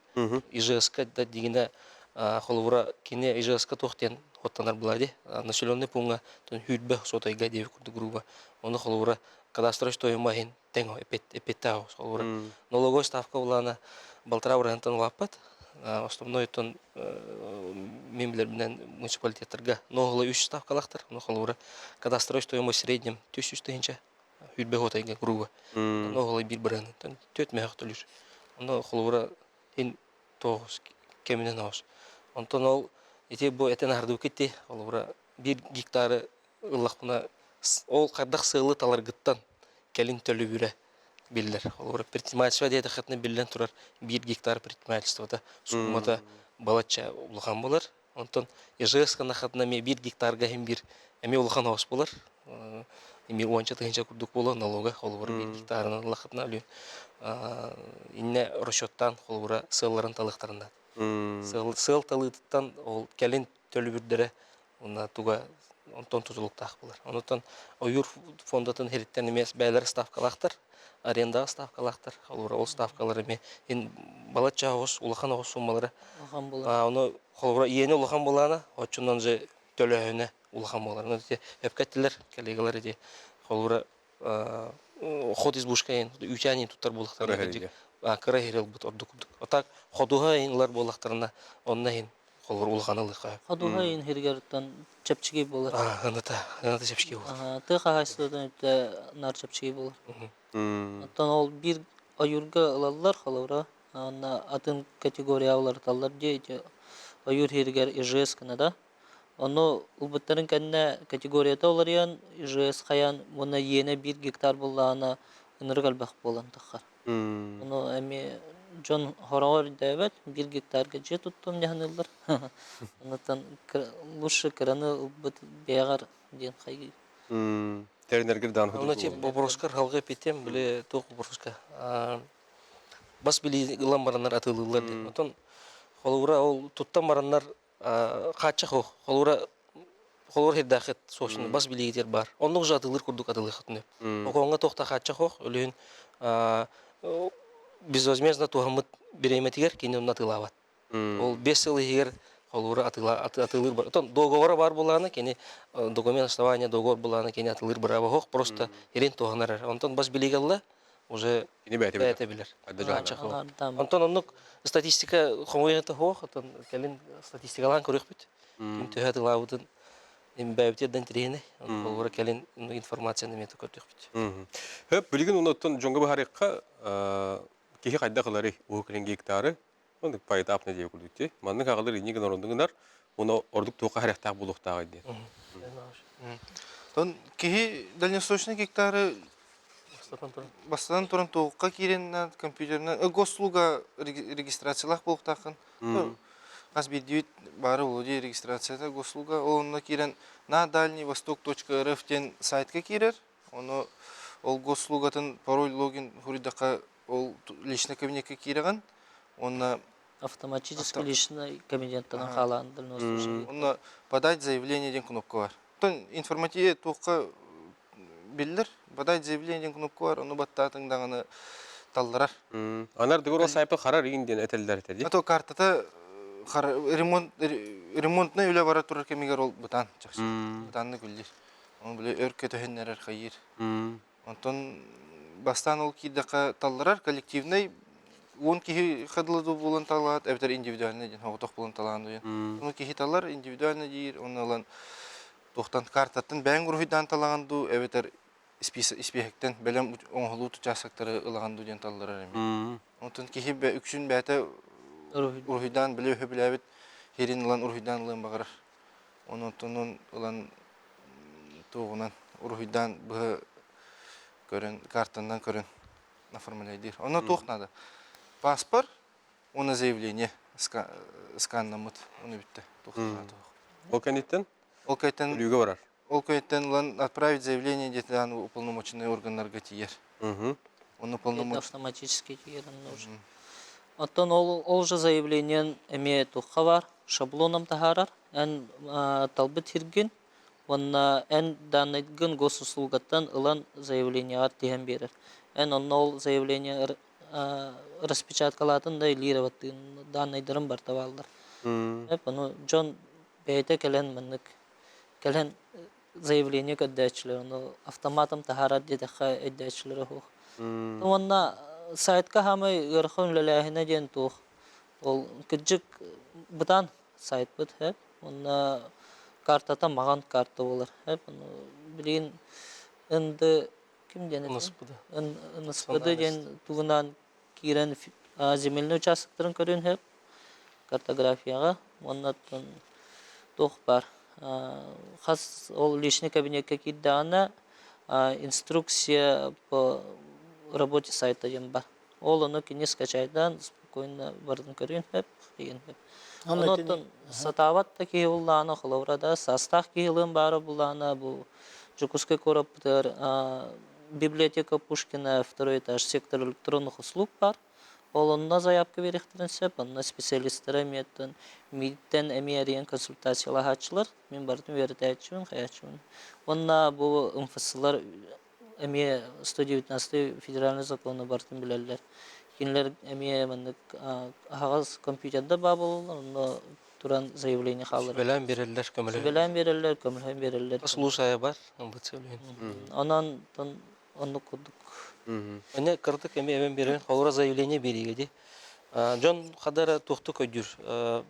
ИЖСК дегіне холовыра кене ИЖСК тоқтен хоттанар бұлады. Населенный пунга хүйтбі сотайға деві күрді груба. Оны холовыра кадастровый стоимость tengo epetao sobre налоговая ставка улана балтра урантан лапат основной тон мемлер менен муниципалитеттерге ноголы 3 ставкалактар ноголы кадастровый стоимость в среднем 1000 тыгынча хүйтбе хотайга грубо ноголы бир брен 4 мега төлүш оно холура ин тоос кеминен ос онтон ол эти бу этен ардып кетти холура 1 гектары ыллакына ол кардак сыйлы талар гыттан келин төлү бүре биллер. Олар предпринимательство дейт хатны биллен турар 1 гектар предпринимательствода суммата балача улган болар. Онтон ИЖС хатна 1 гектарга hem 1 эме улган ос болар. Эми 10 тыгынча курдук боло налога олар 1 гектарына лахатна лү. Инне расчеттан олар сылларын талыктарында. Сыл талыктан ол келин төлү бүрдере уна туга онтон тутулуктак булар. Онтон оюр фондатын хериттен эмес бәйләр ставкалактар, аренда ставкалактар, ол ставкалар эме ин балача ос, улахан ос суммалары. Улахан булар. Аны холгора иене улахан булана, очунан же төлөөнө улахан булар. Аны эпкеттилер, коллегалар эти холгора ход избушка ин, үчани туттар булактар. Карахирел бут ордук. Атак ходуга инлар булактарына онна ин холгор улганылыкка. Ходуга ин хергерден чепчиги болар. Аната чепчиги болар. Ты хагайсыдан нар чепчиги болар. Оттан ол бир аюрга алалар халавра. Ана атын категориялар таллар дейти. Аюр хергер ИЖС канада. Оны улбаттарын канна категорията оларыян ИЖС хаян мона йене 1 гектар буллана ыныргал бак болан тахар. Оны эми Джон Хорор Дэвид 1 гектарга же туттум яхнылар. Онтан лучше краны бегар ден хайги. Тернергер дан худу. Оны тип вопроскар халга питем биле ток вопроска. Бас били ламбаранар атылылар деп. Онтон холура ол туттан бараннар кача хох холор хедахет сошны бас билигитер бар. Оннук жатылыр курдук атылы хатны. Оконга тохта кача хох өлүн безвозмездно тухамыт береметигер кинен натылават. Ол 5 жыл егер холора атылыр бар. Тон договор бар буланы кени документ основания договор буланы кени атылыр бар хох просто ерен туханар. Онтон бас билигелла уже Кини бәйте билер. Кача хох. Онтон оннук статистика хомойнта хох, тон келин статистикалан көрөк бит. Ким төһәтилавытын бәйбетеден тирени, холора келин информацияны мете көрдүк бит. Хөп билген уноттон жоңга бахарыкка кихи кайда кылары укрен гектары онда пайда апны деп күлдүтте. Манны кагалар инеген орондугунар уну ордук тока характак булуктагы ди. Тон кихи дальневосточный гектары бастан туран тоққа кирен компьютерна госуслуга регистрациялах болуктакын. Аз бидит бары улуди регистрацияда госуслуга онна кирен на dальневосток.рф тен сайтка кирер. Оны ол госуслугатын пароль логин хуридака ол личный кабинетке киреган. Онна Автоматически личный кабинеттан халан дальневосточный. Онна подать заявление ден кнопка бар. Тон информативе тоққа билдер, подать заявление ден кнопка бар, оны баттатын даганы талдырар. Анар дегор сайпы харар инден этелдер теди. Ато картата ремонтна үле бара турар кемигер ол бутан жакшы. Бутанны күлдер. Оны биле өркөтөһөннөр хайыр. Онтон бастан ол кийдака талдырар коллективный 10 кихи хадылды булан талат, эбтер индивидуальный ден хоготок булан таланды. Оны кихи талар индивидуальный дир, оны алан тохтан картатын бәң рухидан талаганду, эбтер испехектен белем оңголуу тучасактары ылаганду ден талдырар эми. Онтон кихи үксүн бәте рухидан биле хөбүләбит херин алан рухидан лын багарар. Онтон алан тугунан рухидан бы көрөн картандан көрөн оформляйдыр. Оны тохнады. Паспорт, оны заявление сканнамыт, оны битте. Ол кенеттен? Ол кайттан Үлүгө барар. Ол кайттан отправить заявление где-то уполномоченные органнарга тиер. Оны Это автоматически тиерен нужен. Оттон ол же заявлениен эме тухка бар, шаблоном тахарар, эн талбыт хирген, онна эн данныгын госуслугаттан ылан заявление ат тиген берер. Эн онна ол заявление распечаткалатын да илироваттын данныйдырын бар табалдар. Оны Джон бейте келен мыннык, келен заявление көддәчлер, оны автоматом тахарар дедеха эддәчлері хух. Онна сайтка хамы ырхын ләләһенә ден тух. Ол кыджык бутан сайт бут, онна картата маган карта булыр. Оны билген инде ким ден?Ыныспыды ден тугунан кирен земельный участоктарын көрөн картографияга. Оннан тух бар. Хас ол личный кабинетке киддана инструкция по работе сайта ден бар. Ол оны кине скачайдан спокойно бардын көрөн деген. Оннан сатават таки улланы хловрада состав килын бары буланы бу Жукускай кораптыр, библиотека Пушкина, второй этаж, сектор электронных услуг бар. Олонна заявка беректиренсе, онна специалисттер эмиеттен, миттен эмиерен консультациялар хачылар, мен бардым вердәчүн, хаячүн. Онна бу МФСлар эми 119 федеральный законы бардым билелер. Кинлер эми мендик агаз компьютерда бабыл, онна туран заявление халыр. Белән берелләр көмөлө. Белән береллер, көмөлһен береллер. Слушая бар, бу сөйләйин. Анан онны кудук. Аны кырдык эми эмен берен холора заявление бериге. Жон хадара тохту көдүр.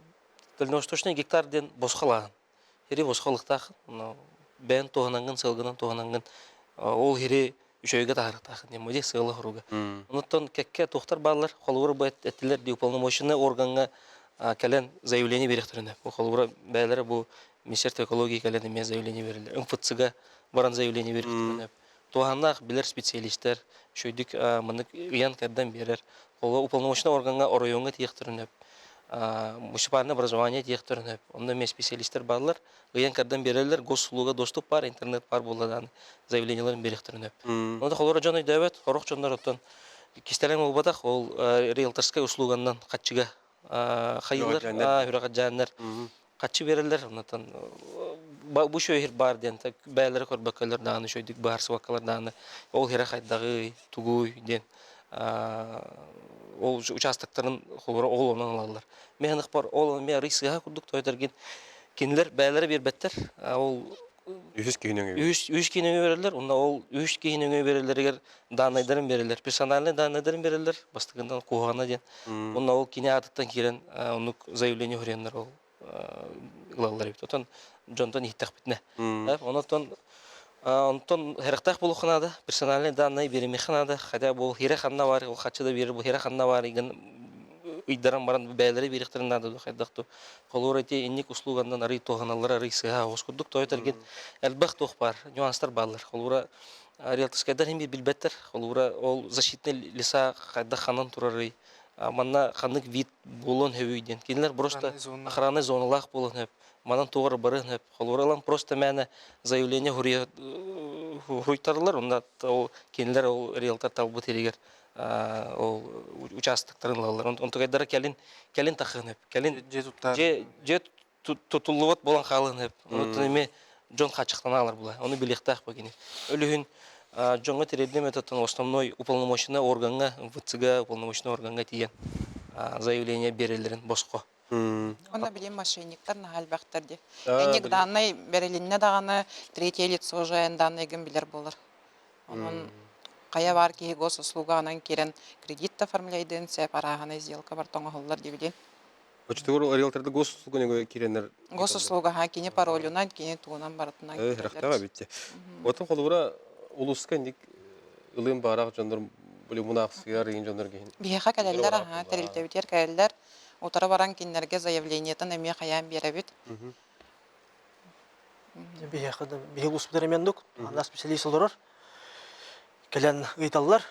Дальневосточный гектарден босхалаган. Хири босхалыкта, бен тоғананган, сылгынан тоғананган. Ол хири үшөйгө таарыктакын, эмоди сылы хуруга. Онуттан кекке тохтар баллар, холора бет этилер ди уполномоченный органга келен заявление беректерине. Бу холора бәйләре бу Министерство экологии келен эме заявление берилер. МФЦга баран заявление беректерине. Туганнак билер специалисттер, шөйдик мынык уян каддан берер. Ол уполномоченный органга оройонга тиектерине. Муниципальное образование тиектерине. Онда ме специалисттер барлар, уян каддан берерлер, госуслуга доступ бар, интернет бар буладан заявлениелерин беректерине. Онда холора жоной дэвет, хорох жондар оттон кистелен болбатак, ол риэлторская услугандан катчыга хайылар, хүрага жаннар. катчы берелер, оннан бу шөйір бар ден, бәлері көрбөккөлөр даны, шөйдік бар сываккалар даны, ол хера хайдағы тугуй ден, ол участоктарын холора ол онан алалар. Мен бар, ол мен рисыға күрдік тойдырген, кенілер бәлері бербеттер, ол Үһүс киһинең. үш кейініңе берелер, онда ол үш кейініңе берелер, данайдарын берелер, персональный данайдарын берелер, бастығындан қоғана ден. Онда ол кене атыттан керен, оны заявление хүренлер ол ылалар ебет. Отан жонтан ихтақ бітіне. Онтон херақтақ болу қанады, персональный данай береме қанады, хотя бұл хере қанна бар, ол қатшыда берір, бұл хере қанна бар, ыйдаран баран бәлері беректерін нады қайдақты. Қолуыр әте еннек услуғандан арый тоғаналар арый сыға осқырдық тойытарген әлбақ тоқ бар, нюанстар балыр. Қолуыра риалтыскайдар ембе білбеттер, қолуыра ол защитный леса қайда қанан тұрары, манна қанық вид болуын өйден. Келінер просто охранный зоналақ болуын өп, манан тоғыр барын өп. Қолуыралан просто мәні заявление хұрыйтарылар, онда келінер ол риалтар талбы терегер. Ол участоктарын алалар. Онтогайдары кәлін тақын өп. Же тұтылуат болан қалын өп. Онтон еме жон қачықтан алар бұла. Оны білектақ бөгені. Өлігін жонға тередем өтетін основной уполномоченный органға, ВЦГ уполномоченный органға тиген заявление берелерін босқо. Онда білем мошенниктар нахал бақтарды. Әнек данный берелінне дағаны третье лицо жайын данныйгін білер болыр. Onun Кая бар ки госуслуганан керен кредит оформляйден, сәп арағаны сделка бар тоңа холлар дебилен. Очтугор риэлторды госуслуганы киренер. Госуслугаға кене паролюнан, кене туғынан барытынан. Рахтага битте. Отын қолуыра улуска ник ылым барақ жондар бүлі мұнақсығар еген жондар кейін. Бияқа кәлелер, тәрілтебітер кәлелер, отары баран кенлерге заявлениетін әме қаян беребет. Бияқады, бияқ ұспыдар емендік, ана специалист оларар. Келен ыйталлар,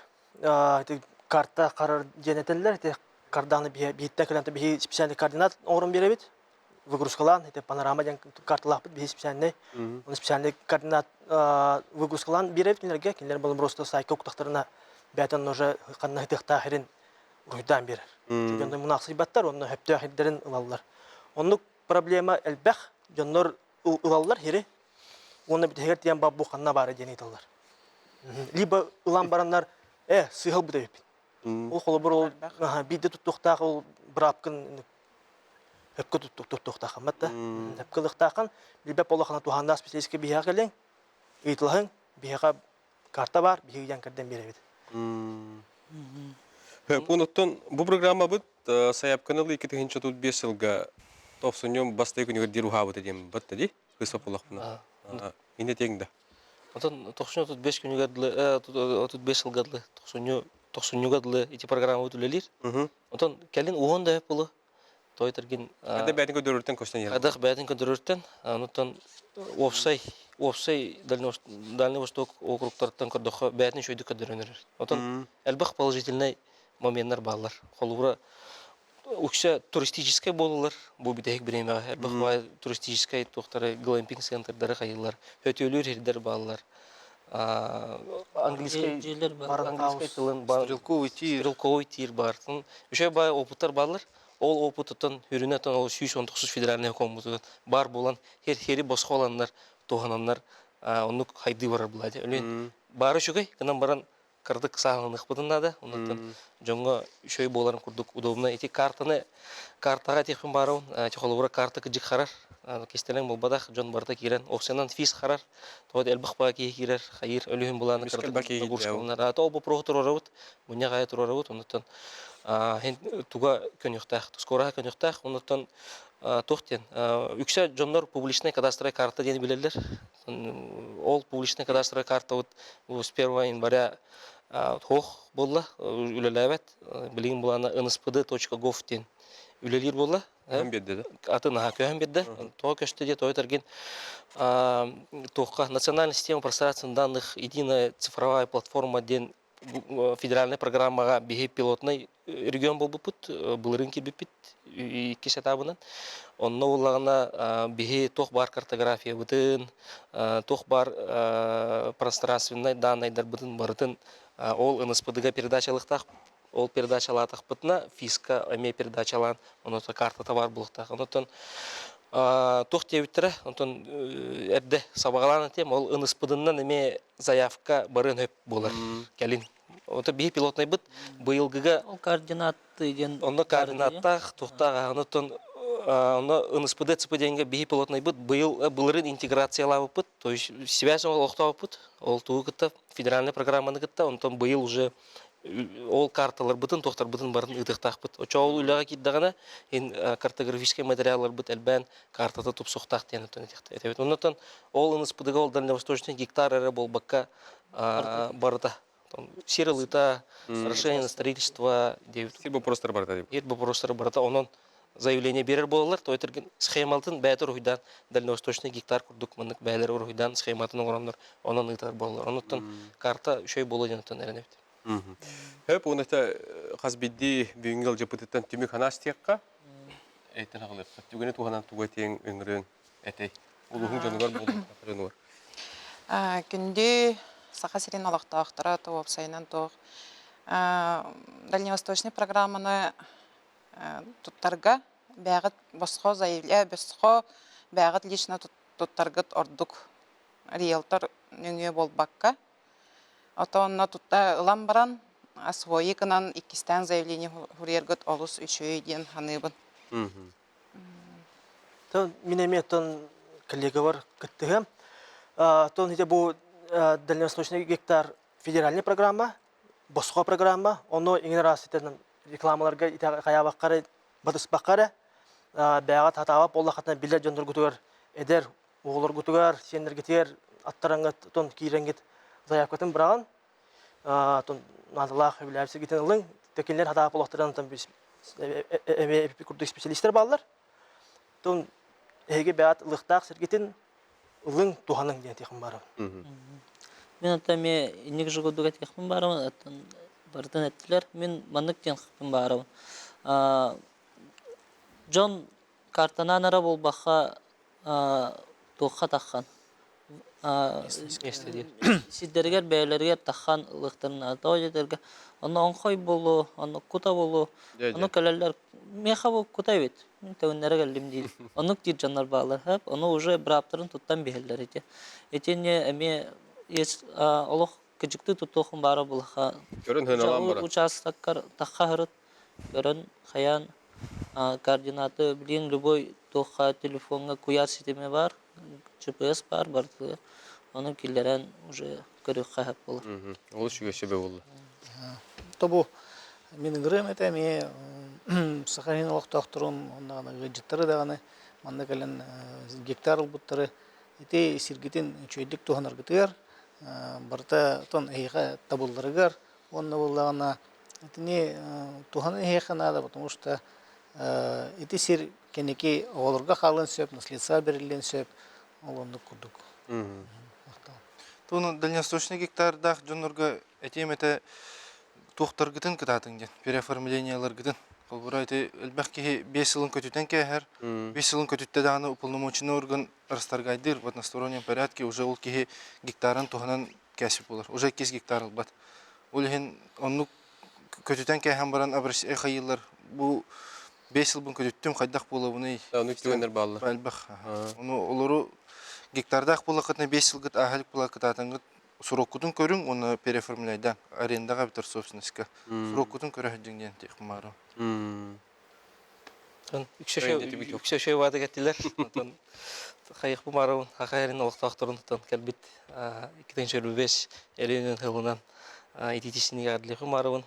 карта қарар денетелер, карданы бейітті келенті бейі специальный координат орын беребет, выгрузкалан, панорама ден карталақ бейі специальный, оны специальный координат выгрузкалан беребет кенлерге, кенлер болым просто сайка ұқтақтарына бәтін уже қанна хытықта херін ұрыйдан берер. Жонды мұнақсы баттар, оны хөпті әхеддерін ұлалар. Оның проблема әлбәқ, жонлар ұлалар хері, оны бітігер тиян бабу қанна бары ден айталар. Либо ылан барандар, сыгыл бұда өппен. Ол қолы бір ол бейді тұттықтағы ол бір апқын өпкі тұттықтақын мәтті. Өпкі тұттақын, білбәп олақына туғанда специалистке бейяқ әлең, ұйтылығын, бейяқа карта бар, бейяқ янкерден беребеді. Онықтан, бұл программа бұд саяп каналы 2025 жылға топсынем бастай күнігер деру хабыты дейм бұд деді, қысып олақ бұна. Инде тегіңді. Отон 95 күнігерділі, 35 жылғадылы, 90 гадлы эти программы өтілелер. Отон кәлін оған да өп болы. Тойтырген... Қада бәтін көндірірттен көстен ер? Қадақ бәтін көндірірттен. Онықтан Опсай, Дальний Восток округтарттан көрдіқі бәтін шөйді көндірінер. Отон әлбақ положительный моменттер балар. Қолуыра Укша туристическая болылар, бұл бітәйік біреме. Әлбақ бай туристическая тоқтары глэмпинг центрдары қайылар. Өтеулер ердер балалар. Английский тылын бар. Стрелковый тир бар. Үші бай опыттар балар. Ол опыттан үрінеттен ол 119 федеральный коммутыдан бар болан хері босқа оланлар, тоғананлар, оны қайды барар бұлайды. Өлен бары шүгей, кінан баран кырдык сағынық бұдынады. Онықтан жоңға үшөй боларын күрдік удобна. Эти картаға текпен баруын, қолуыра картаға жик қарар. Кестелен бұл бадақ жон барда керен. Оқсенан физ қарар. Тоғады әлбақ баға кей керер. Қайыр өлігін бұланы кырдык бұлшқылынар. Ол бұл проғы тұрарауыд. Мұня ғайы тұрарауыд. Онықтан туға көнюқтақ, скораға көнюқтақ. Онықтан тоқтен. Үксе жонлар публичный кадастровый карта дені білелер. Ол публичный кадастровый карта с 1 января тоқ болла, үлеләбәт. Білген бұланы nspd.gov ден үлелер болла. Атын көйін бедді. Тоға көшті де тойтырген тоққа национальная система пространственных данных, единая цифровая платформа ден федеральная программаға бейі пилотный регион бол бұпыт, бұл рынки бұпыт, кес этабынан. Онна олағына бейі тоқ бар картография бұтын, тоқ бар пространственный данныйдар бұтын барытын, ол НСПД-ға передачалықтақ, ол передачалатық бұтына, фиска әме передачалан, оныта картата бар бұлықтақ. Онытын Тух тебиттер, онтон эрде сабагаланы тем, ол ыныспыдыннан эме заявка барын höp болар. Келин. Ота бии пилотный быт быйылгыга Ол координатты ден онно координаттах тухтага, онтон онно ыныспыды цыпыденге бии пилотный быт былырын интеграциялабы быт, то есть связь ол охтабы быт, ол тугу кытта федеральный программаны кытта, онтон быйыл уже ол карталар бытын тохтар бытын барын ытыктак быт. Очоол уйлага киддагана ин картографический материаллар быт элбен картата тупсуктак тен этебет. Оннотон ол ыныспыдыга ол дальневосточный гектар эре болбакка барыта. Сирылыта, расширение на строительство, Сир вопростар бар деп. ет вопростары барыта, онон заявление берер болалар, то этерген схемалтын бәтер уйдан дальневосточный гектар курдук мынык бәлер уйдан схематын оңрамдар, онон ытар болалар. Оннотон карта шөй болу денотон эренебит. Хөп онда хазбидди бүгүнгө жапытыттан түмүк ханастиякка эйтен агылып. Түгөнө туганан тугай тең өңрөн этей. Улугун жонугар болду. Күнде саха сирен алактаактара то вебсайнан то дальневосточный программаны туттарга бягыт босхо заявление босхо бягыт лично туттаргыт ордук риэлтор нүңө болбакка. Отонна тутта ылам баран асвойы кынан иккистен заявление хурьергыт олус үчөй ден ханыбын. Тон минеме тон коллега бар кыттыгы. Тон хите бу дальневосточный гектар федеральный программа, босхо программа, оно иңер асытын рекламаларга каябаккары батыспаккары бягат хатабап оллахатна билет жондор гутугар эдер оголор гутугар сендергетер аттараңга тон кийренгет заявкатын браган тон надалах билерси гитен лың текелер хатабап олохтаран тон бис курдук специалисттер баллар тон эге бягат лыктак сергетин лың туханың деген техим бар. Мен атаме инек жогодуга техим барам, бартан эттилер. Мен маннык техим барам. Джон картанан ара болбаха тоққа таққан. Сиддергер бәйлергер таққан лықтырын атау жетерге. Оны оңқой болу, оны кута болу, оны көлелер меха бол кута бет. Мен тәуінлері кәлдім дейді. Оны күтір жанар бағалар. Оны уже бір аптырын тұттан бейелдер еті. Етене әме олық күжікті тұттуқын бары болуға. Көрін хын алам бара. Участаққар таққа ғырыт, көрін қаян. Координаты, блин, любой тоха телефонга куяр системе бар, GPS бар, барды. Оны киллерен уже көрүк хап болот. Ол шүгө шебе болду. Тобу менин грем этеме Сахарин олоктоктурун оннагы гыжыттары даганы манда келен гектар буттары эти сиргитин чөйдүк туханар гытыр барта тон эйга табылдырыгар онна боллагана этини туханы эйхана да, потому что эти сир кенеки оголорга калын сөп, наследство берилген сөп, олонду курдук. Туну дальневосточный гектардах жонорга этем это тухтар гытын кытатын ден, переоформлениялар гытын. Колбура эти элбәкки 5 жылын көтүтен кәһәр, 5 жылын көтүттә даны уполномоченный орган расторгайдыр в одностороннем порядке, уже ул ки гектарын туханан кәсип булыр. Уже 2 гектар албат. Ул һин онны көтүтен кәһәм баран абраш хайыллар бу 5 жыл бун көтүттүм кайдак болу буны. Аны күтүгәннәр баллар. Албах. Уну олору гектардах булакытны 5 жылгыт ахалык булакытатын срокутун көрүң, уну переоформляйдан арендага битер собственностька. Срокутун көрөһөдүңден техмару. Үксөшөй вады кеттилер. Хайык бу марабын хакайрын олуктактырын тон келбит 2-5 элөнүн хылынан ититисини гадлыгы марабын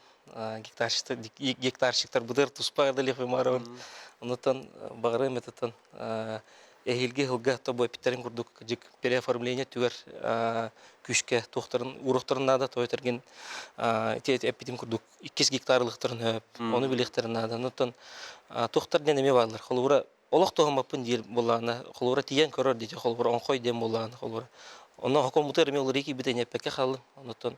гектарщиктар будыр туспа гадлыгы марабын. Онтон багыры метотон эхилге хылга тобой питерин курдук жик переоформление түгөр күшке тохтарын уруктарына да тойтерген эпидем курдук 2 гектарлыктарын оны билектерине да онтон тохтар денеме барлар холура олох тогомапын дил булана холура тиен көрөр дите холура онкой дем булана холура онно хокомутер мелрики битене пеке хал онтон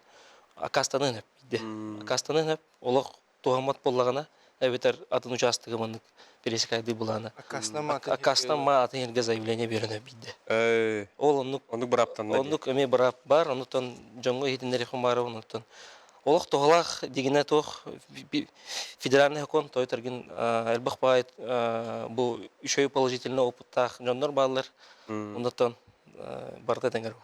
акастанын де акастанын олох тогомат боллагана эбетер атын участогы мынык пересекайды булана. Акастама атын заявление берене бидде. Ол онук браптан. Онук эме брап бар, онутон жоңго хитинери хумары онутон. Олох тоғалақ дегене тоқ федеральный закон той таргин элбах байт бу үшөй положительный опыттах жоннор баллар. Ондотон барда тенгер.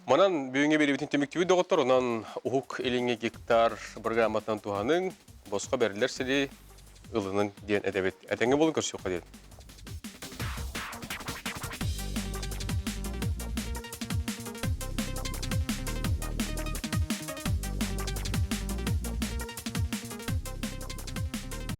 Манан бүйіңе бері бітін темектебі доғыттар, онан ұхук еліңе гектар программатынан туғаның, босқа бәрілер сілі ұлының ден әдәбет. Әтәңе болын көрсі оқа дедім.